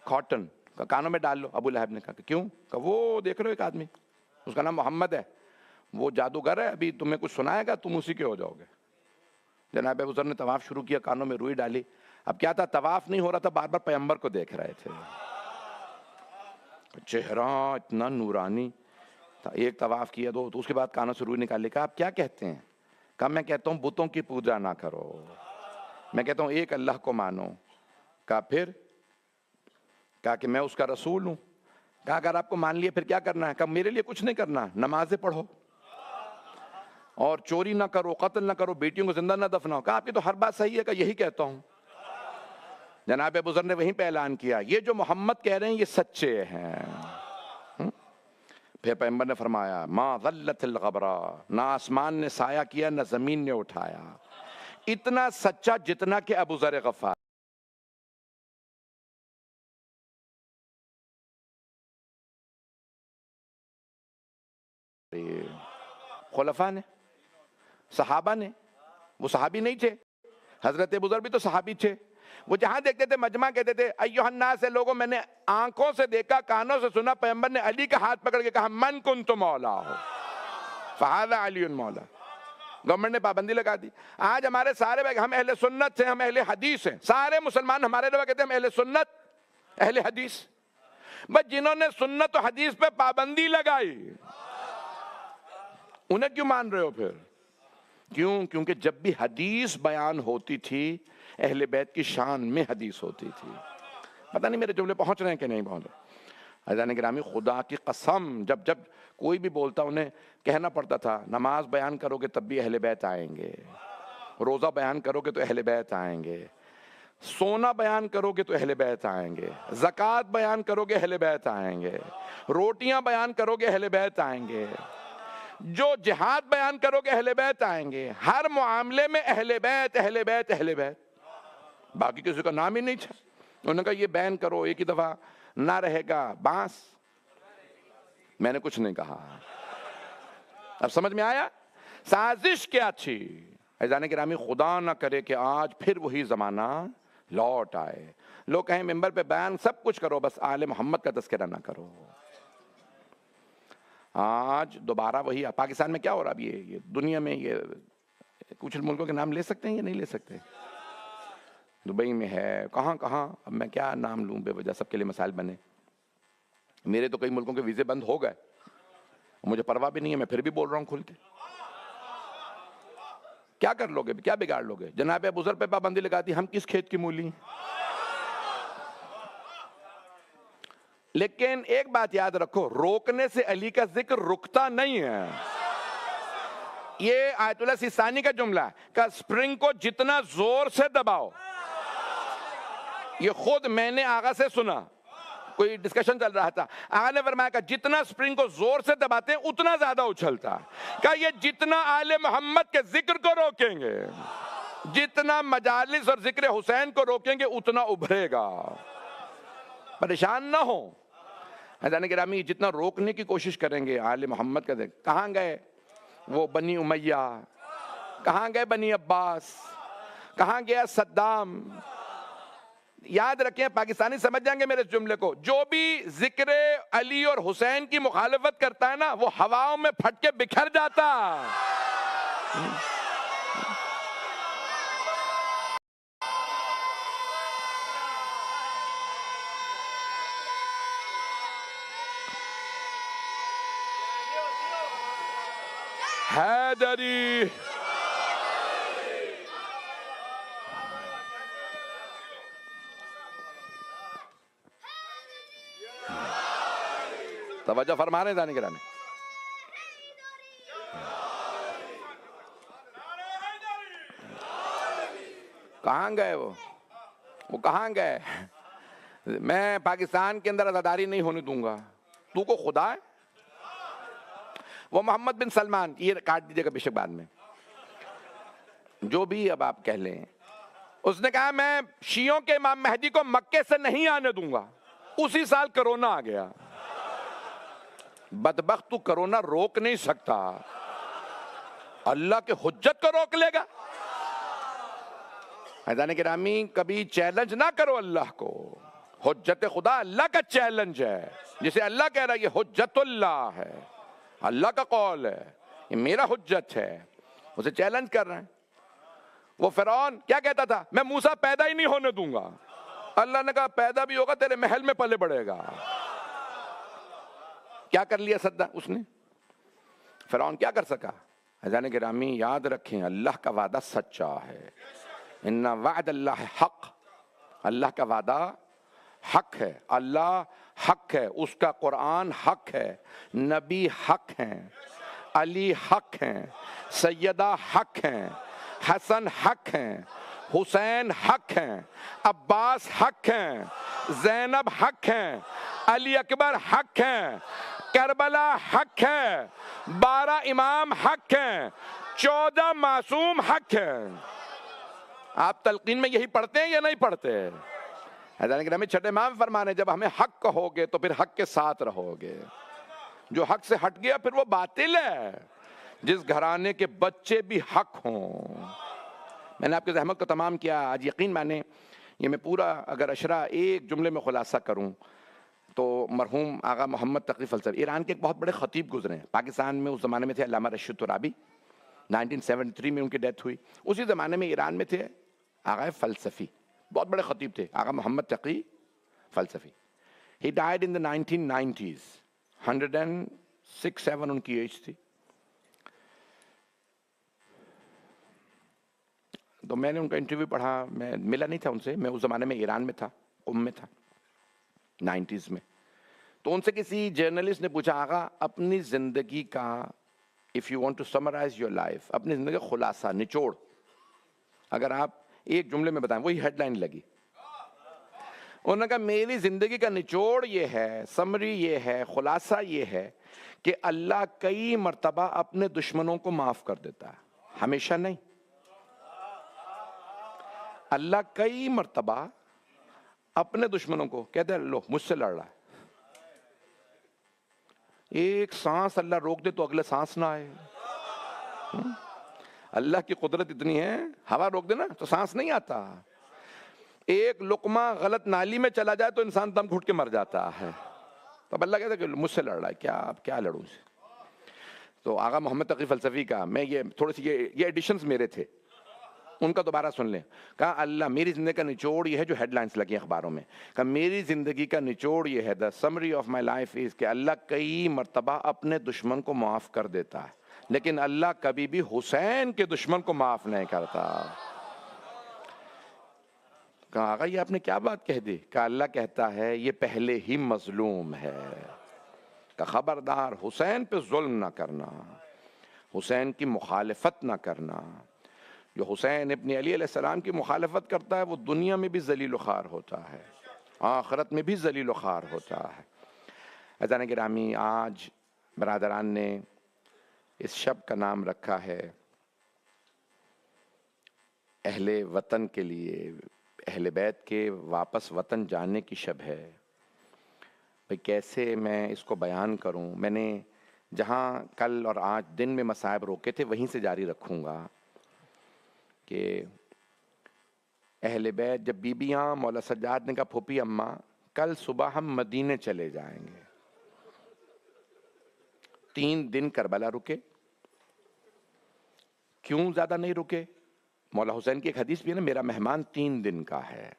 کاٹن کانوں میں ڈال لو. ابو لہب نے کہا کہ کیوں؟ کہ وہ دیکھ رہے ہو ایک آدمی، اس کا نام محمد ہے، وہ جادوگر ہے، ابھی تمہیں کچھ سنائے گا تم اسی کے ہو جاؤ گے. جناب ابو ذر نے طواف شروع کیا، کانوں میں روئی ڈالی. اب کیا تھا، طواف نہیں ہو رہا تھا، بار بار پیغمبر کو دیکھ رہے تھے، چہرہ اتنا نورانی تھا. ایک طواف کیا دو، تو اس کے بعد کانوں سے روئی نکال لی. کہا آپ کیا کہتے ہیں؟ کہا میں کہتا ہوں بتوں کی پوجا نہ کرو، میں کہتا ہوں ایک اللہ کو مانو. کہا پھر؟ کہا کہ میں اس کا رسول ہوں. کہا اگر آپ کو مان لیا پھر کیا کرنا ہے؟ کہا میرے لیے کچھ نہیں کرنا، نمازیں پڑھو اور چوری نہ کرو، قتل نہ کرو، بیٹیوں کو زندہ نہ دفناؤ. کہا آپ کی تو ہر بات صحیح ہے. کہا یہی کہتا ہوں. جناب ابو ذر نے وہیں پہ اعلان کیا یہ جو محمد کہہ رہے ہیں یہ سچے ہیں. پھر پیغمبر نے فرمایا ما ظلت الغبرا، نہ آسمان نے سایہ کیا نہ زمین نے اٹھایا، اتنا سچا جتنا کہ ابو ذر غفار. خلفاء نے، صحابہ نے، وہ صحابی نہیں تھے؟ حضرت ابو ذر بھی تو صحابی تھے. وہ جہاں دیکھتے تھے مجمع کہتے تھے ایھا الناس سے لوگوں، میں نے آنکھوں سے دیکھا، کانوں سے سنا، پیغمبر نے علی کا ہاتھ پکڑ کے کہا من کنت مولا ہو فہذا علی مولا. گورنمنٹ نے پابندی لگا دی. آج ہمارے سارے بھائی، ہم اہل سنت ہیں، ہم اہل حدیث ہیں، سارے مسلمان ہمارے لوگ کہتے ہیں ہم اہل سنت اہل حدیث. بس جنہوں نے سنت و حدیث پہ پابندی لگائی انہیں کیوں مان رہے ہو پھر؟ کیوں؟ کیونکہ جب بھی حدیث بیان ہوتی تھی اہل بیت کی شان میں حدیث ہوتی تھی. پتہ نہیں میرے جملے پہنچ رہے ہیں کہ نہیں پہنچ رہے. عزیزان گرامی، خدا کی قسم جب کوئی بھی بولتا انہیں کہنا پڑتا تھا نماز بیان کرو گے تب بھی اہل بیت آئیں گے، روزہ بیان کرو گے تو اہل بیت آئیں گے، سونا بیان کرو گے تو اہل بیت آئیں گے، زکوٰۃ بیان کرو گے اہل بیت آئیں گے، روٹیاں بیان کرو گے اہل بیت آئیں گے، جو جہاد بیان کرو گے اہل بیت آئیں گے. ہر معاملے میں اہل بیت اہل بیت اہل بیت. باقی کسی کا نام ہی نہیں تھا. انہوں نے کہا یہ بیان کرو، ایک ہی دفعہ نہ رہے گا بانس. میں نے کچھ نہیں کہا. اب سمجھ میں آیا سازش کیا تھی؟ عزیزان گرامی، خدا نہ کرے کہ آج پھر وہی زمانہ لوٹ آئے، لوگ کہیں ممبر پہ بیان سب کچھ کرو بس آل محمد کا تذکرہ نہ کرو. آج دوبارہ وہی. پاکستان میں کیا ہو رہا اب؟ یہ دنیا میں یہ کچھ ملکوں کے نام لے سکتے ہیں یا نہیں لے سکتے؟ دبئی میں ہے، کہاں کہاں. اب میں کیا نام لوں بے وجہ، سب کے لیے مسائل بنے. میرے تو کئی ملکوں کے ویزے بند ہو گئے، مجھے پرواہ بھی نہیں ہے، میں پھر بھی بول رہا ہوں کھل کے. کیا کر لو گے؟ کیا بگاڑ لو گے؟ جناب ابو ذر پہ پابندی لگا دی، ہم کس کھیت کی مولی. لیکن ایک بات یاد رکھو، روکنے سے علی کا ذکر رکتا نہیں ہے. یہ آیت اللہ سیستانی کا جملہ ہے کہ اسپرنگ کو جتنا زور سے دباؤ. یہ خود میں نے آغا سے سنا، کوئی ڈسکشن چل رہا تھا، آغا نے فرمایا کہ جتنا اسپرنگ کو زور سے دباتے ہیں اتنا زیادہ اچھلتا. کہ یہ جتنا آل محمد کے ذکر کو روکیں گے، جتنا مجالس اور ذکر حسین کو روکیں گے اتنا ابھرے گا. پریشان نہ ہو عزیزان گرامی، جتنا روکنے کی کوشش کریں گے آل محمد کا ذکر. کہاں گئے وہ بنی امیہ؟ کہاں گئے بنی عباس؟ کہاں گیا صدام؟ یاد رکھیں، پاکستانی سمجھ جائیں گے میرے اس جملے کو، جو بھی ذکر علی اور حسین کی مخالفت کرتا ہے نا وہ ہواؤں میں پھٹ کے بکھر جاتا. حیدری توجہ فرما رہے ہیں دانی گرامی. کہاں گئے وہ کہاں گئے؟ میں پاکستان کے اندر عزاداری نہیں ہونے دوں گا. تو کو خدا ہے؟ وہ محمد بن سلمان، یہ کاٹ دیجئے گا بے شک بعد میں، جو بھی اب آپ کہہ لیں، اس نے کہا میں شیعوں کے امام مہدی کو مکے سے نہیں آنے دوں گا. اسی سال کرونا آ گیا. بدبخت، تو کرونا روک نہیں سکتا، اللہ کے حجت کو روک لے گا. عزیزان گرامی، کبھی چیلنج نہ کرو اللہ کو. حجت خدا اللہ کا چیلنج ہے. جسے اللہ کہہ رہا ہے یہ حجت اللہ ہے، اللہ کا قول ہے، یہ میرا حجت ہے، اسے چیلنج کر رہے ہیں. وہ فرعون کیا کہتا تھا؟ میں موسیٰ پیدا ہی نہیں ہونے دوں گا. اللہ نے کہا پیدا بھی ہوگا تیرے محل میں پلے بڑھے گا. کیا کر لیا سدا اس نے؟ فرعون کیا کر سکا؟ عزیزان گرامی یاد رکھیں، اللہ کا وعدہ سچا ہے. ان وعد اللہ حق، اللہ کا وعدہ حق ہے. اللہ حق ہے، اس کا قرآن حق ہے، نبی حق ہیں، علی حق ہیں، سیدہ حق ہیں، حسن حق ہیں، حسین حق ہیں، عباس حق ہیں، زینب حق ہیں، علی اکبر حق ہیں، کربلا حق ہے، 12 امام حق ہیں، 14 معصوم حق ہیں. آپ تلقین میں یہی پڑھتے ہیں یا نہیں پڑھتے؟ حضرت گرامی چھٹے امام فرمانے جب ہمیں حق کہو گے تو پھر حق کے ساتھ رہو گے. جو حق سے ہٹ گیا پھر وہ باطل ہے. جس گھرانے کے بچے بھی حق ہوں. میں نے آپ کی زحمت کو تمام کیا. آج یقین مانے یہ میں پورا اگر اشرا ایک جملے میں خلاصہ کروں تو مرحوم آغا محمد تقی فلسفی ایران کے ایک بہت بڑے خطیب گزرے ہیں. پاکستان میں اس زمانے میں تھے علامہ رشید ترابی، 1973 میں ان کی ڈیتھ ہوئی. اسی زمانے میں ایران میں تھے آغا فلسفی، بہت بڑے خطیب تھے، آغا محمد تقی فلسفی. He died in the 1990s. 106-7 ان کی ایج تھی. تو میں نے ان کا انٹرویو پڑھا، میں ملا نہیں تھا ان سے، میں اس زمانے میں ایران میں تھا، قم میں تھا 90s میں. تو ان سے کسی جرنلسٹ نے پوچھا آغا اپنی زندگی کا if you want to summarize your life، اپنی زندگی کا خلاصہ، نچوڑ اگر آپ ایک جملے میں بتائیں، وہی ہیڈ لائن لگی. انہوں نے کہا میری زندگی کا نچوڑ یہ ہے، سمری یہ ہے، خلاصہ یہ ہے کہ اللہ کئی مرتبہ اپنے دشمنوں کو معاف کر دیتا ہے، ہمیشہ نہیں. اللہ کئی مرتبہ اپنے دشمنوں کو کہتے ہیں لو مجھ سے لڑ رہا ہے، ایک سانس اللہ روک دے تو اگلے سانس نہ آئے. اللہ کی قدرت اتنی ہے، ہوا روک دے نا تو سانس نہیں آتا. ایک لقمہ غلط نالی میں چلا جائے تو انسان دم گھٹ کے مر جاتا ہے. تب اللہ کہتا ہے کہ مجھ سے لڑ رہا ہے، کیا لڑوں سے. تو آغا محمد تقی فلسفی کا میں یہ تھوڑی سی یہ ایڈیشنز میرے تھے، ان کا دوبارہ سن لیں. کہا اللہ میری زندگی کا نچوڑ یہ ہے جو ہیڈ لائنز لگی اخباروں میں، کہا میری زندگی کا نچوڑ یہ ہے، the summary of my life is کہ اللہ کئی مرتبہ اپنے دشمن کو معاف کر دیتا ہے لیکن اللہ کبھی بھی حسین کے دشمن کو معاف نہیں کرتا. کہا آقا یہ آپ نے کیا بات کہہ دی؟ کہا اللہ کہتا ہے یہ پہلے ہی مظلوم ہے، کہ خبردار حسین پہ ظلم نہ کرنا، حسین کی مخالفت نہ کرنا. جو حسین ابن علی علیہ السلام کی مخالفت کرتا ہے وہ دنیا میں بھی ذلیل و خوار ہوتا ہے، آخرت میں بھی ذلیل و خوار ہوتا ہے. عزیزان گرامی، آج برادران نے اس شب کا نام رکھا ہے اہل وطن کے لیے، اہل بیت کے واپس وطن جانے کی شب ہے. بھئی کیسے میں اس کو بیان کروں؟ میں نے جہاں کل اور آج دن میں مصائب روکے تھے وہیں سے جاری رکھوں گا کہ اہل بیت جب بیبیاں مولا سجاد نے کہا پھوپھی اماں کل صبح ہم مدینے چلے جائیں گے، 3 دن کربلا رکے. کیوں زیادہ نہیں رکے؟ مولا حسین کی ایک حدیث بھی ہے نا، میرا مہمان 3 دن کا ہے.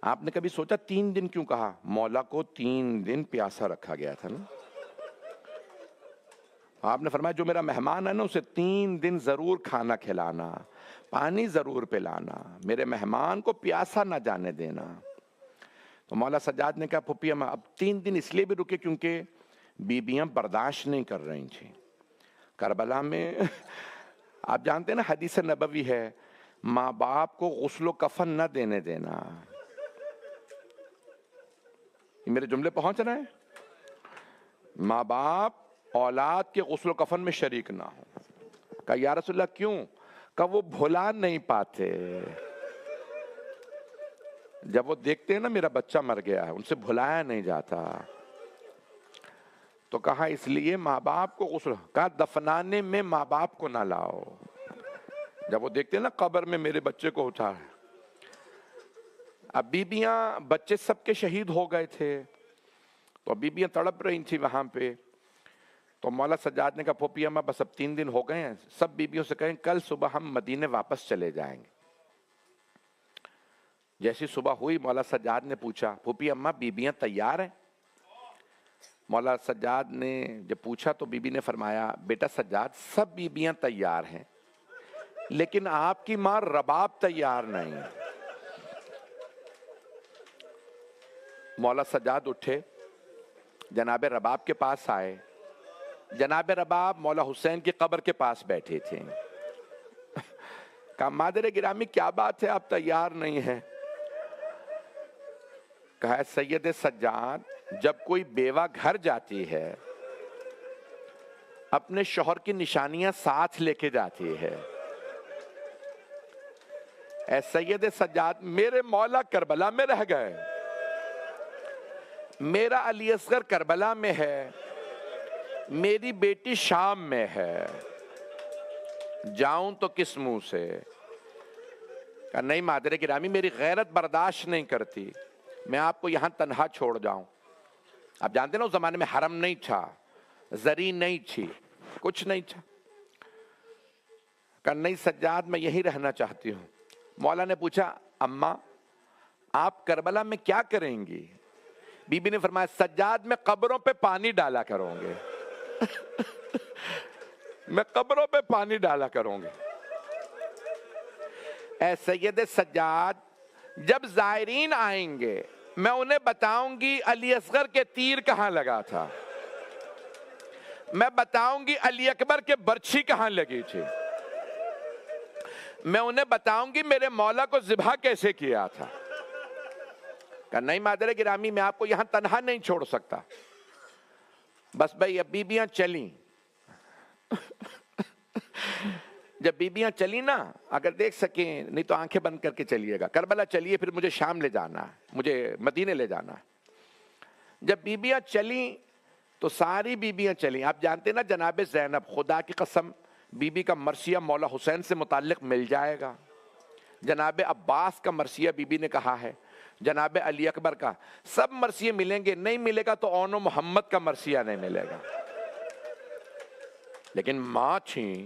آپ نے کبھی سوچا 3 دن کیوں کہا؟ مولا کو 3 دن پیاسا رکھا گیا تھا نا. آپ نے فرمایا جو میرا مہمان ہے نا اسے 3 دن ضرور کھانا کھلانا، پانی ضرور پلانا، میرے مہمان کو پیاسا نہ جانے دینا. تو مولا سجاد نے کہا پھوپھی اماں اب 3 دن اس لیے بھی رکے کیونکہ بیبیاں برداشت نہیں کر رہی تھیں. کربلا میں آپ جانتے ہیں نا حدیث نبوی ہے ماں باپ کو غسل و کفن نہ دینے دینا. یہ میرے جملے پہنچ رہے ہیں؟ ماں باپ اولاد کے غسل و کفن میں شریک نہ ہو. کہا یا رسول اللہ کیوں؟ کہا وہ بھلا نہیں پاتے، جب وہ دیکھتے ہیں نا میرا بچہ مر گیا ہے ان سے بھلایا نہیں جاتا. تو کہا اس لیے ماں باپ کو غسل، کہا دفنانے میں ماں باپ کو نہ لاؤ، جب وہ دیکھتے ہیں نا قبر میں میرے بچے کو اٹھا ہے. اب بیبیاں بچے سب کے شہید ہو گئے تھے تو بیبیاں تڑپ رہی تھیں وہاں پہ. تو مولا سجاد نے کہا پھوپھی اماں بس اب 3 دن ہو گئے ہیں، سب بیبیوں سے کہیں کل صبح ہم مدینے واپس چلے جائیں گے. جیسی صبح ہوئی مولا سجاد نے پوچھا پھوپھی اماں بیبیاں تیار ہیں؟ مولا سجاد نے جب پوچھا تو بی بی نے فرمایا بیٹا سجاد سب بیبیاں تیار ہیں لیکن آپ کی ماں رباب تیار نہیں. مولا سجاد اٹھے، جناب رباب کے پاس آئے. جناب رباب مولا حسین کی قبر کے پاس بیٹھے تھے. کہا مادر گرامی کیا بات ہے آپ تیار نہیں ہیں؟ کہا سید سجاد جب کوئی بیوہ گھر جاتی ہے اپنے شوہر کی نشانیاں ساتھ لے کے جاتی ہے. اے سید سجاد میرے مولا کربلا میں رہ گئے، میرا علی اصغر کربلا میں ہے، میری بیٹی شام میں ہے، جاؤں تو کس منہ سے؟ کہا نہیں مادر گرامی، میری غیرت برداشت نہیں کرتی میں آپ کو یہاں تنہا چھوڑ جاؤں. آپ جانتے نا اس زمانے میں حرم نہیں تھا، زری نہیں تھی، کچھ نہیں تھا. کہا نہیں سجاد میں یہی رہنا چاہتی ہوں. مولا نے پوچھا اماں آپ کربلا میں کیا کریں گی؟ بی بی نے فرمایا سجاد میں قبروں پہ پانی ڈالا کروں گے. میں قبروں پہ پانی ڈالا کروں گے. اے سید سجاد جب زائرین آئیں گے میں انہیں بتاؤں گی علی اصغر کے تیر کہاں لگا تھا، میں بتاؤں گی علی اکبر کے برچھی کہاں لگی تھی، میں انہیں بتاؤں گی میرے مولا کو ذبح کیسے کیا تھا. کہا نہیں مادر گرامی میں آپ کو یہاں تنہا نہیں چھوڑ سکتا. بس بھائی اب بیبیاں چلیں. جب بیبیاں چلی نا، اگر دیکھ سکیں نہیں تو آنکھیں بند کر کے چلیے گا، کربلا چلیے پھر مجھے شام لے جانا ہے، مجھے مدینے لے جانا ہے. جب بیبیاں چلیں تو ساری بیبیاں چلیں. آپ جانتے نا جناب زینب، خدا کی قسم بی بی کا مرثیہ مولا حسین سے متعلق مل جائے گا. جناب عباس کا مرثیہ بی بی نے کہا ہے، جناب علی اکبر کا، سب مرثیے ملیں گے. نہیں ملے گا تو اون و محمد کا مرثیہ نہیں ملے گا. لیکن ماں تھیں،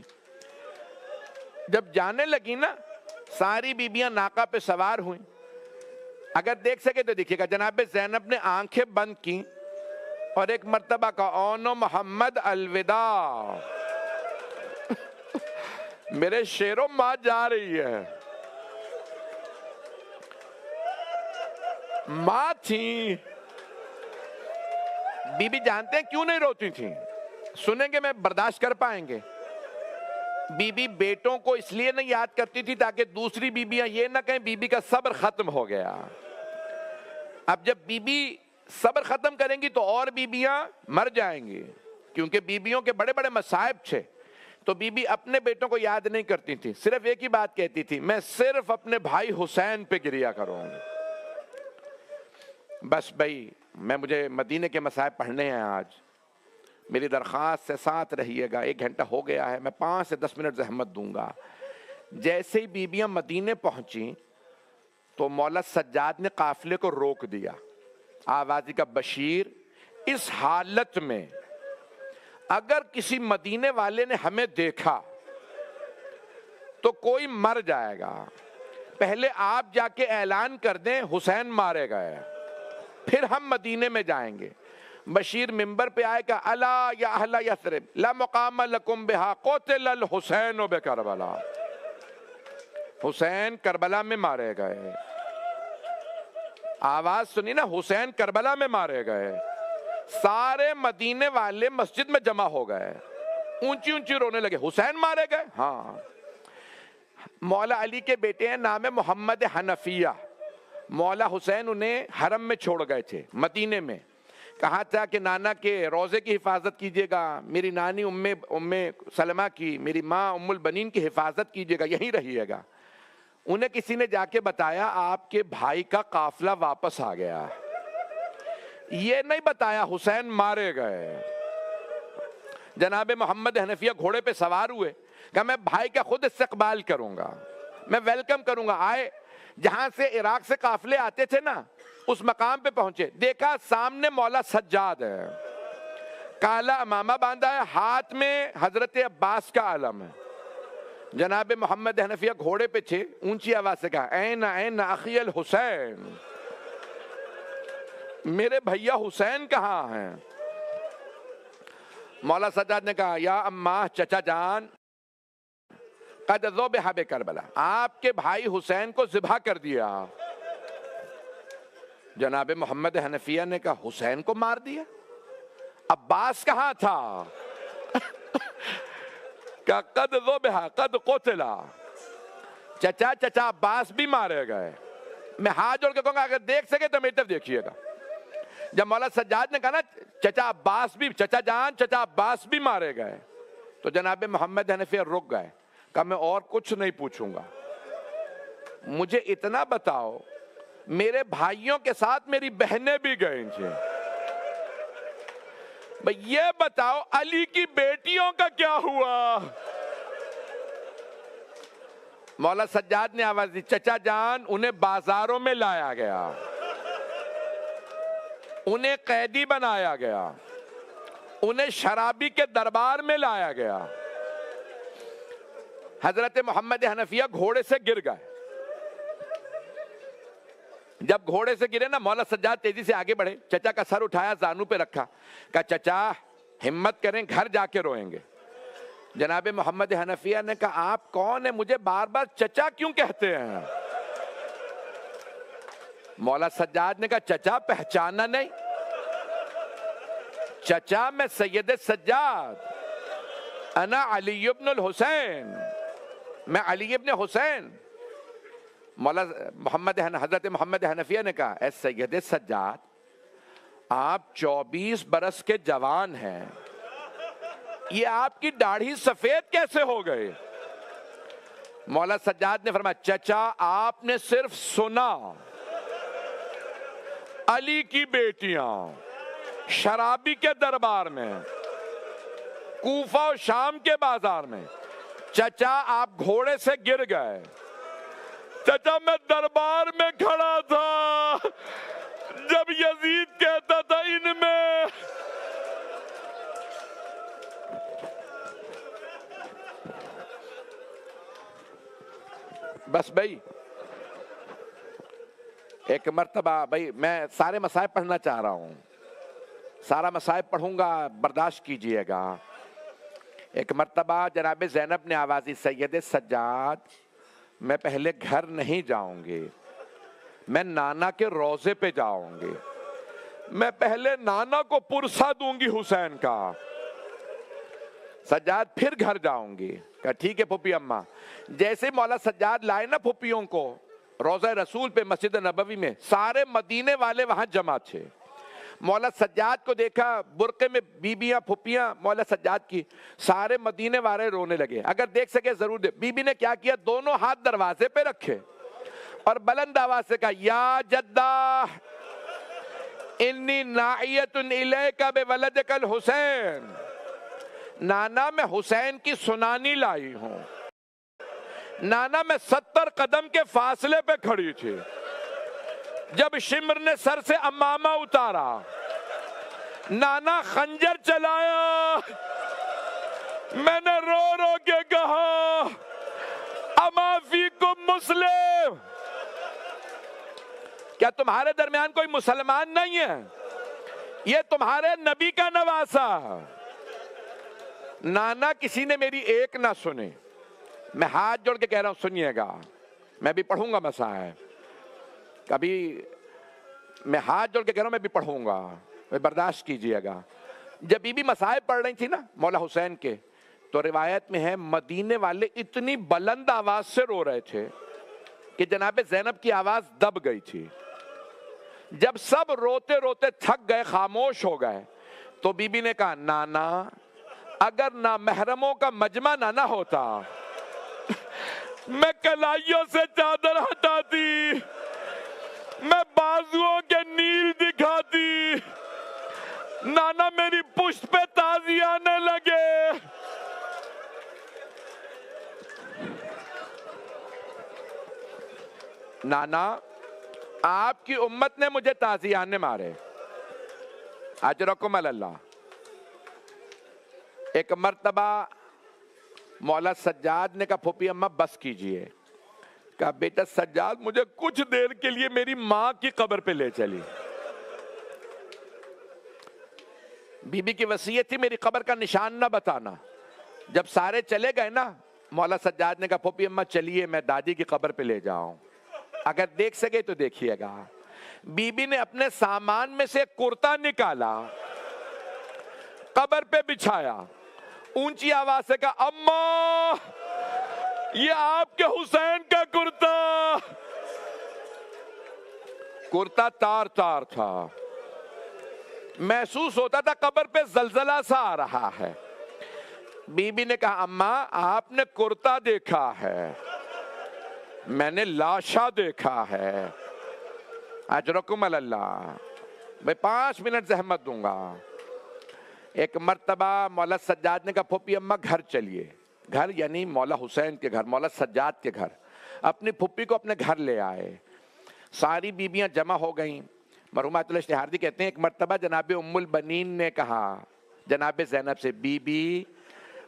جب جانے لگی نا ساری بیبیاں ناقہ پہ سوار ہوئیں. اگر دیکھ سکے تو دیکھیے گا جناب زینب نے آنکھیں بند کی اور ایک مرتبہ کا اون و محمد الوداع. میرے شیروں ماں جا رہی ہے. ماں تھیں. بی بی جانتے ہیں کیوں نہیں روتی تھیں؟ سنیں گے میں برداشت کر پائیں گے. بی بی بیٹوں کو اس لیے نہیں یاد کرتی تھی تاکہ دوسری بیبیاں یہ نہ کہیں بی بی کا صبر ختم ہو گیا. اب جب بی بی صبر ختم کریں گی تو اور بیبیاں مر جائیں گی، کیونکہ بیبیوں کے بڑے بڑے مصائب تھے. تو بی بی اپنے بیٹوں کو یاد نہیں کرتی تھی، صرف ایک ہی بات کہتی تھی میں صرف اپنے بھائی حسین پہ گریا کروں گی. بس بھائی مجھے مدینے کے مصائب پڑھنے ہیں آج. میری درخواست سے ساتھ رہیے گا. 1 گھنٹہ ہو گیا ہے، میں 5 سے 10 منٹ زحمت دوں گا. جیسے ہی بیبیاں مدینے پہنچیں تو مولا سجاد نے قافلے کو روک دیا. آوازی کا بشیر اس حالت میں اگر کسی مدینے والے نے ہمیں دیکھا تو کوئی مر جائے گا. پہلے آپ جا کے اعلان کر دیں حسین مارے گئے، پھر ہم مدینے میں جائیں گے. بشیر منبر پہ آئے کہ الا یا اہل یثرب لا مقام لکم بہا قتل الحسین بکربلا. حسین کربلا میں مارے گئے. آواز سنی نا، حسین کربلا میں مارے گئے. سارے مدینے والے مسجد میں جمع ہو گئے، اونچی اونچی رونے لگے. حسین مارے گئے؟ ہاں. مولا علی کے بیٹے ہیں، نام ہے محمد حنفیہ. مولا حسین انہیں حرم میں چھوڑ گئے تھے مدینے میں. کہا تھا کہ نانا کے روزے کی حفاظت کیجیے گا، میری نانی ام سلمہ کی، میری ماں ام البنین کی حفاظت کیجیے گا، یہیں رہیے گا. انہیں کسی نے جا کے بتایا آپ کے بھائی کا قافلہ واپس آ گیا. یہ نہیں بتایا حسین مارے گئے. جناب محمد حنفیہ گھوڑے پہ سوار ہوئے، کہ میں بھائی کا خود استقبال کروں گا، میں ویلکم کروں گا. آئے جہاں سے عراق سے قافلے آتے تھے نا اس مقام پہ پہنچے، دیکھا سامنے مولا سجاد ہے، کالا امامہ باندھا ہے، ہاتھ میں حضرت عباس کا علم ہے. جناب محمد حنفیہ گھوڑے پہ تھے، اونچی آواز سے کہا این اخی الحسین، میرے بھیا حسین کہاں ہیں؟ مولا سجاد نے کہا یا اماں، چچا جان، قد ذبح بکربلا، آپ کے بھائی حسین کو ذبح کر دیا. جناب محمد حنفیہ نے کہا حسین کو مار دیا؟ عباس کہاں تھا؟ کہ قد ذبح قد قتلا، چچا عباس بھی مارے گئے. میں ہاتھ جوڑ کے کہوں گا اگر دیکھ سکے تو میری طرف دیکھیے گا. جب مولا سجاد نے کہا نا چچا عباس بھی، چچا جان چچا عباس بھی مارے گئے، تو جناب محمد حنفیہ رک گئے. کہا میں اور کچھ نہیں پوچھوں گا، مجھے اتنا بتاؤ میرے بھائیوں کے ساتھ میری بہنیں بھی گئیں تھیں، بھئی یہ بتاؤ علی کی بیٹیوں کا کیا ہوا؟ مولا سجاد نے آواز دی، چچا جان انہیں بازاروں میں لایا گیا، انہیں قیدی بنایا گیا، انہیں شرابی کے دربار میں لایا گیا۔ حضرت محمد حنفیہ گھوڑے سے گر گئے۔ جب گھوڑے سے گرے نا، مولا سجاد تیزی سے آگے بڑھے، چچا کا سر اٹھایا، زانو پہ رکھا، کہا چچا ہمت کریں، گھر جا کے روئیں گے۔ جناب محمد حنفیہ نے کہا آپ کون ہیں، مجھے بار بار چچا کیوں کہتے ہیں؟ مولا سجاد نے کہا چچا پہچانا نہیں؟ چچا میں سید سجاد، انا علی ابن الحسین، میں علی ابن حسین۔ مولا حضرت محمد حنفیہ نے کہا اے سید سجاد، آپ 24 برس کے جوان ہیں، یہ آپ کی داڑھی سفید کیسے ہو گئے؟ مولا سجاد نے فرمایا چچا آپ نے صرف سنا، علی کی بیٹیاں شرابی کے دربار میں، کوفہ و شام کے بازار میں، چچا آپ گھوڑے سے گر گئے۔ چچا میں دربار میں کھڑا تھا جب یزید کہتا تھا ان میں بس بھائی ایک مرتبہ، بھائی میں سارے مصائب پڑھنا چاہ رہا ہوں، سارا مصائب پڑھوں گا، برداشت کیجئے گا۔ ایک مرتبہ جناب زینب نے آواز دی سید سجاد میں پہلے گھر نہیں جاؤں گی، میں نانا کے روضے پہ جاؤں گی، میں پہلے نانا کو پرسہ دوں گی حسین کا، سجاد پھر گھر جاؤں گی۔ کہا ٹھیک ہے پھوپھی اماں۔ جیسے مولا سجاد لائے نا پھوپھیوں کو روضہ رسول پہ مسجد نبوی میں، سارے مدینے والے وہاں جمع تھے۔ مولا سجاد کو دیکھا برقعے میں بیبیاں پھوپھیاں مولا سجاد کی، سارے مدینے والے رونے لگے۔ اگر دیکھ سکے ضرور دے۔ بی بی نے کیا کیا، دونوں ہاتھ دروازے پہ رکھے اور بلند آواز سے کہا یا جدہ انی ناعیت الیک بولدک الحسین، نانا میں حسین کی سنانی لائی ہوں۔ نانا میں 70 قدم کے فاصلے پہ کھڑی تھی جب شمر نے سر سے امامہ اتارا، نانا خنجر چلایا، میں نے رو رو کے کہا اما فیکم مسلم، کیا تمہارے درمیان کوئی مسلمان نہیں ہے؟ یہ تمہارے نبی کا نواسہ۔ نانا کسی نے میری ایک نہ سنی، میں ہاتھ جوڑ کے کہہ رہا ہوں سنیے گا، میں بھی پڑھوں گا مصائب، کبھی میں ہاتھ جوڑ کے کہہ رہا ہوں میں بھی پڑھوں گا، میں برداشت کیجئے گا۔ جب بی بی مصائب پڑھ رہی تھی نا مولا حسین کے، تو روایت میں ہے مدینے والے اتنی بلند آواز سے رو رہے تھے کہ جناب زینب کی آواز دب گئی تھی۔ جب سب روتے روتے تھک گئے، خاموش ہو گئے، تو بی بی نے کہا نانا اگر نامحرموں کا مجمع نہ ہوتا میں کلائیوں سے چادر ہٹاتی، میں بازوؤں کے نیل دکھاتی، نانا میری پشت پہ تازی آنے لگے۔ نانا آپ کی امت نے مجھے تازیانے مارے، اجرکم اللہ۔ ایک مرتبہ مولا سجاد نے کہا پھوپھی اماں بس کیجئے، کہا بیٹا سجاد مجھے کچھ دیر کے لیے میری ماں کی قبر پہ لے چلی۔ بی بی کی وصیت تھی میری قبر کا نشان نہ بتانا۔ جب سارے چلے گئے نا، مولا سجاد نے کہا پھوپھی اماں چلیے میں دادی کی قبر پہ لے جاؤں، اگر دیکھ سکے تو دیکھیے گا۔ بی بی نے اپنے سامان میں سے کرتا نکالا، قبر پہ بچھایا، اونچی آواز سے کہا اماں یہ آپ کے حسین کا کرتا۔ کرتا تار تار تھا، محسوس ہوتا تھا قبر پہ زلزلہ سا آ رہا ہے۔ بی بی نے کہا اماں آپ نے کرتا دیکھا ہے، میں نے لاشا دیکھا ہے۔ اجرکم اللہ۔ میں 5 منٹ زحمت دوں گا۔ ایک مرتبہ مولا سجاد نے کہا پھوپھی اماں گھر چلیے، گھر یعنی مولا حسین کے گھر، مولا سجاد کے گھر۔ اپنی پھپھی کو اپنے گھر لے آئے. ساری بیویاں جمع ہو گئیں. مرحوم آیت اللہ اشتہاردی کہتے ہیں ایک مرتبہ جناب ام البنین نے کہا جناب زینب سے, بی بی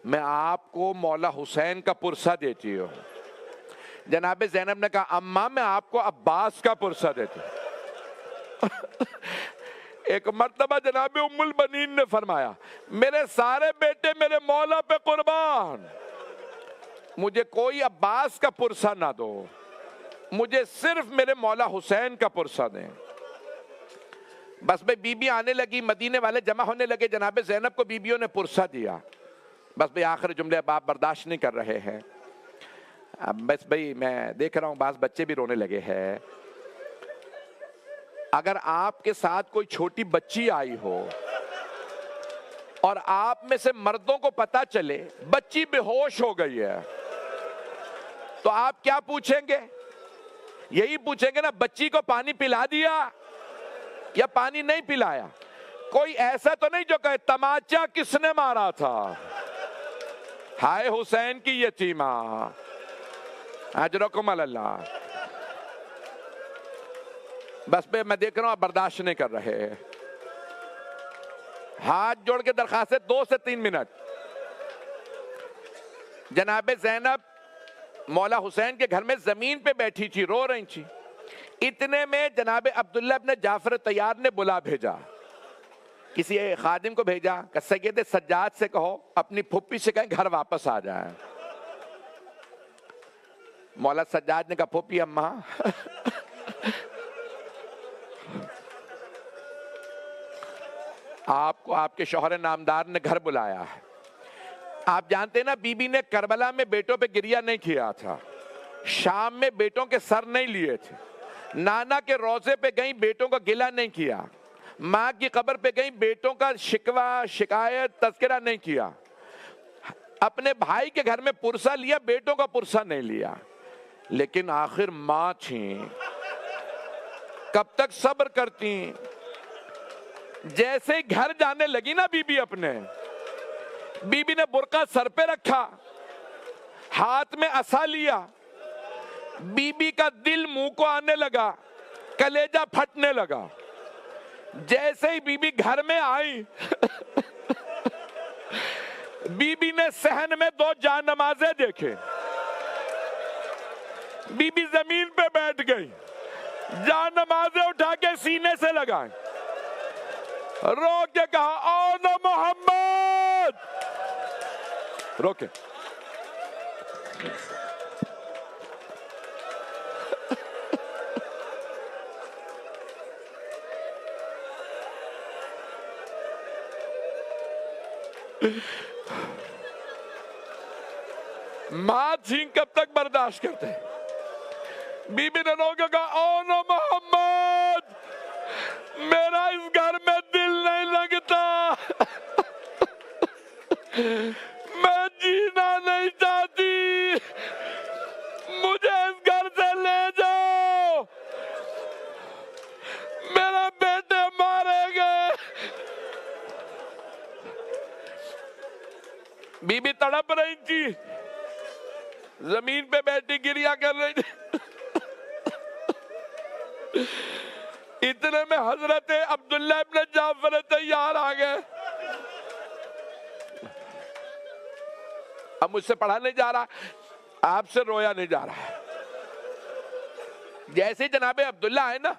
میں آپ کو مولا حسین کا پرسہ دیتی ہوں. جناب زینب نے کہا اماں میں آپ کو عباس کا پرسہ دیتی ہوں. ایک مرتبہ جناب ام البنین نے فرمایا میرے سارے بیٹے میرے مولا پہ قربان, مجھے کوئی عباس کا پرسہ نہ دو, مجھے صرف میرے مولا حسین کا پرسہ دیں. بس بھئی بیوی آنے لگی, مدینے والے جمع ہونے لگے, جناب زینب کو بیویوں نے پرسہ دیا. بس بھئی آخر جملے اب آپ برداشت نہیں کر رہے ہیں. اب بس بھئی میں دیکھ رہا ہوں بعض بچے بھی رونے لگے ہیں. اگر آپ کے ساتھ کوئی چھوٹی بچی آئی ہو اور آپ میں سے مردوں کو پتا چلے بچی بے ہوش ہو گئی ہے, تو آپ کیا پوچھیں گے؟ یہی پوچھیں گے نا بچی کو پانی پلا دیا یا پانی نہیں پلایا. کوئی ایسا تو نہیں جو کہے تماچا کس نے مارا تھا, ہائے حسین کی یتیمہ, اجرکم اللہ. بس میں دیکھ رہا ہوں آپ برداشت نہیں کر رہے. ہاتھ جوڑ کے درخواست ہے 2 سے 3 منٹ. جناب زینب مولا حسین کے گھر میں زمین پہ بیٹھی تھی, رو رہی تھی. اتنے میں جناب عبداللہ ابن جعفر طیار نے بلا بھیجا, کسی خادم کو بھیجا کہ سید سجاد سے کہو اپنی پھپھی سے کہیں گھر واپس آ جائیں. مولا سجاد نے کہا پھپھی اماں آپ کو آپ کے شوہر نامدار نے گھر بلایا ہے. آپ جانتے ہیں نا بی بی نے کربلا میں بیٹوں پہ گریہ نہیں کیا تھا, شام میں بیٹوں کے سر نہیں لیے تھے, نانا کے روضے پہ گئیں بیٹوں کا گلہ نہیں کیا, ماں کی قبر پہ گئیں بیٹوں کا شکوہ شکایت تذکرہ نہیں کیا, اپنے بھائی کے گھر میں پرسہ لیا بیٹوں کا پرسہ نہیں لیا. لیکن آخر ماں تھیں, کب تک صبر کرتی. جیسے ہی گھر جانے لگی نا بی بی اپنے, بی بی نے برقع سر پہ رکھا, ہاتھ میں عصا لیا, بی بی کا دل منہ کو آنے لگا, کلیجہ پھٹنے لگا. جیسے ہی بی بی گھر میں آئی بی بی نے صحن میں 2 جان نمازیں دیکھے. بی بی زمین پہ بیٹھ گئی, جان نمازیں اٹھا کے سینے سے لگائیں, رو کے کہا آنا محمد, روکے. ماں چھین کب تک برداشت کرتے. بی بی نے رو کے کہا آنا محمد, میرا اس گھر میں دل نہیں لگتا, میں جینا نہیں چاہتی, مجھے اس گھر سے لے جاؤ, میرے بیٹے مارے گئے. بی بی تڑپ رہی تھی, زمین پہ بیٹھی گریہ کر رہی تھی. اتنے میں حضرت عبداللہ ابن جعفر طیار آ گئے. اب مجھ سے پڑھا نہیں جا رہا, آپ سے رویا نہیں جا رہا. جیسے جناب عبداللہ آئے نا,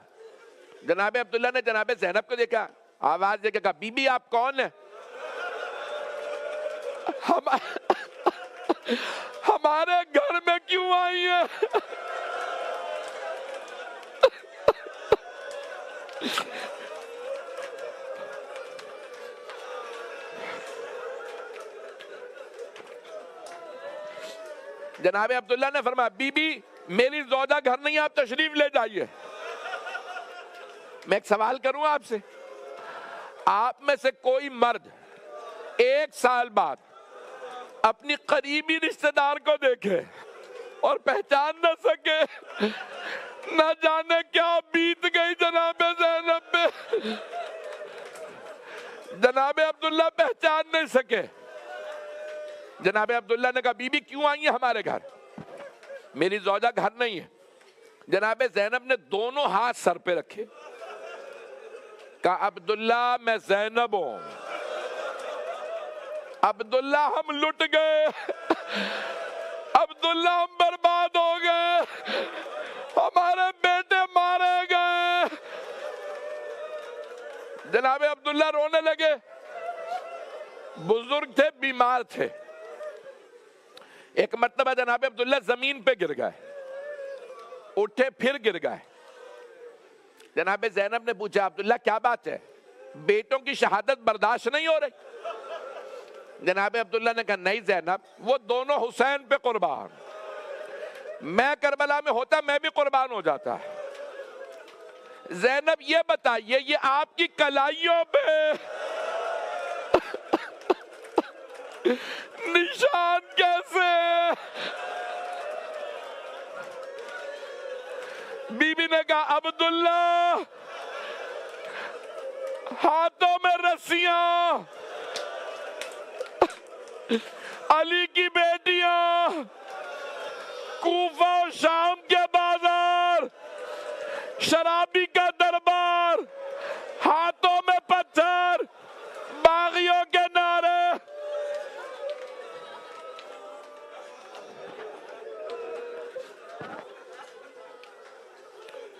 جناب عبداللہ نے جناب زینب کو دیکھا, آواز دے کے کہا بی بی آپ کون ہیں؟ ہمارے گھر میں کیوں آئی ہیں؟ جناب عبداللہ نے فرمایا بی بی میری زوجہ گھر نہیں, آپ تشریف لے جائیے. میں ایک سوال کروں آپ سے, آپ میں سے کوئی مرد 1 سال بعد اپنی قریبی رشتہ دار کو دیکھے اور پہچان نہ سکے, نہ جانے کیا بیت گئی جناب زینب پہ. جناب عبداللہ پہچان نہیں سکے. جناب عبداللہ نے کہا بی بی کیوں آئی ہیں ہمارے گھر؟ میری زوجہ گھر نہیں ہے. جناب زینب نے دونوں ہاتھ سر پہ رکھے, کہا عبداللہ میں زینب ہوں, عبداللہ ہم لٹ گئے, عبداللہ ہم برباد ہو گئے, ہمارے بیٹے مارے گئے. جناب عبداللہ رونے لگے. بزرگ تھے, بیمار تھے. ایک مرتبہ جناب عبداللہ زمین پہ گر گئے, اٹھے پھر گر گئے. جناب زینب نے پوچھا عبداللہ کیا بات ہے, بیٹوں کی شہادت برداشت نہیں ہو رہی؟ جناب عبداللہ نے کہا نہیں زینب, وہ دونوں حسین پہ قربان, میں کربلا میں ہوتا میں بھی قربان ہو جاتا. زینب یہ بتائیے یہ آپ کی کلائیوں پہ نشان کیسے؟ بی بی نے کہا عبداللہ ہاتھوں میں رسیاں, علی کی بیٹیاں, کوفہ و شام کے بازار, شرابی کا دربار, ہاتھوں میں پتھر, باغیوں کے نعرے.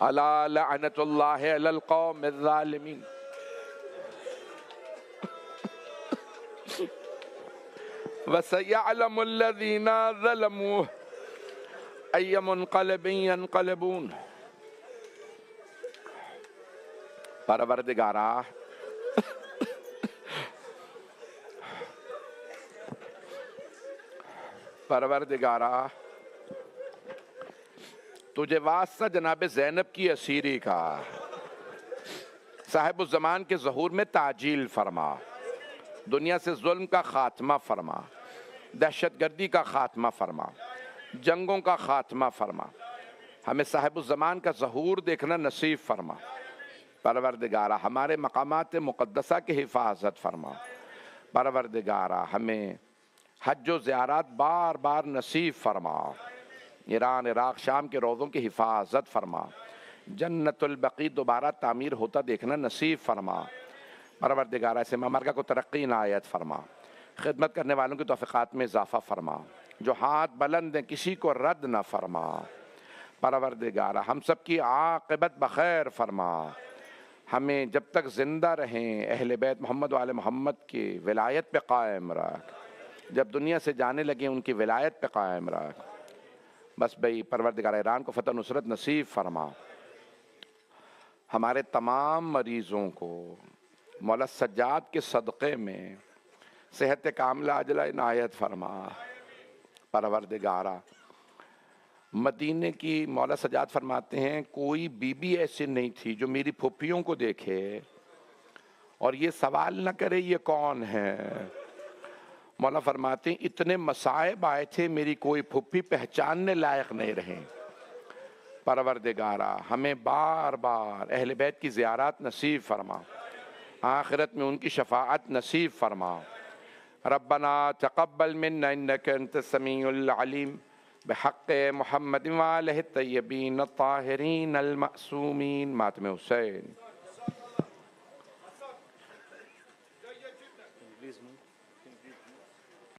الا لعنت اللہ علی القوم الظالمین. وَسَيَعْلَمُ الَّذِينَ ظَلَمُوا أَيَّ مُنْقَلِبٍ يَنْقَلِبُونَ. پروردگارا پروردگارا تجھے واسطہ جناب زینب کی اسیری کا, صاحب الزمان کے ظہور میں تعجیل فرما, دنیا سے ظلم کا خاتمہ فرما, دہشت گردی کا خاتمہ فرما, جنگوں کا خاتمہ فرما, ہمیں صاحب الزمان کا ظہور دیکھنا نصیب فرما. پروردگارہ ہمارے مقامات مقدسہ کی حفاظت فرما. پروردگارہ ہمیں حج و زیارات بار بار نصیب فرما. ایران عراق شام کے روضوں کی حفاظت فرما. جنت البقیع دوبارہ تعمیر ہوتا دیکھنا نصیب فرما. پروردگارہ اس مملکت کو ترقی عنایت فرما. خدمت کرنے والوں کی توفیقات میں اضافہ فرما. جو ہاتھ بلند ہیں کسی کو رد نہ فرما. پروردگارہ ہم سب کی عاقبت بخیر فرما. ہمیں جب تک زندہ رہیں اہل بیت محمد و آل محمد کی ولایت پہ قائم رکھ. جب دنیا سے جانے لگیں ان کی ولایت پہ قائم رکھ. بس بھئی پروردگار ایران کو فتح نصرت نصیب فرما. ہمارے تمام مریضوں کو مولا سجاد کے صدقے میں صحت کاملہ عاجلہ عنایت فرما. پروردگارہ مدینے کی مولا سجاد فرماتے ہیں کوئی بی بی ایسی نہیں تھی جو میری پھپھیوں کو دیکھے اور یہ سوال نہ کرے یہ کون ہے. مولا فرماتے ہیں اتنے مصائب آئے تھے میری کوئی پھپھی پہچاننے لائق نہیں رہے. پروردگارہ ہمیں بار بار اہل بیت کی زیارات نصیب فرما. آخرت میں ان کی شفاعت نصیب فرما. ربنا تقبل منا انك انت السميع العليم بحق محمد وآلہ الطیبین الطاہرین المعصومین. ماتم حسین.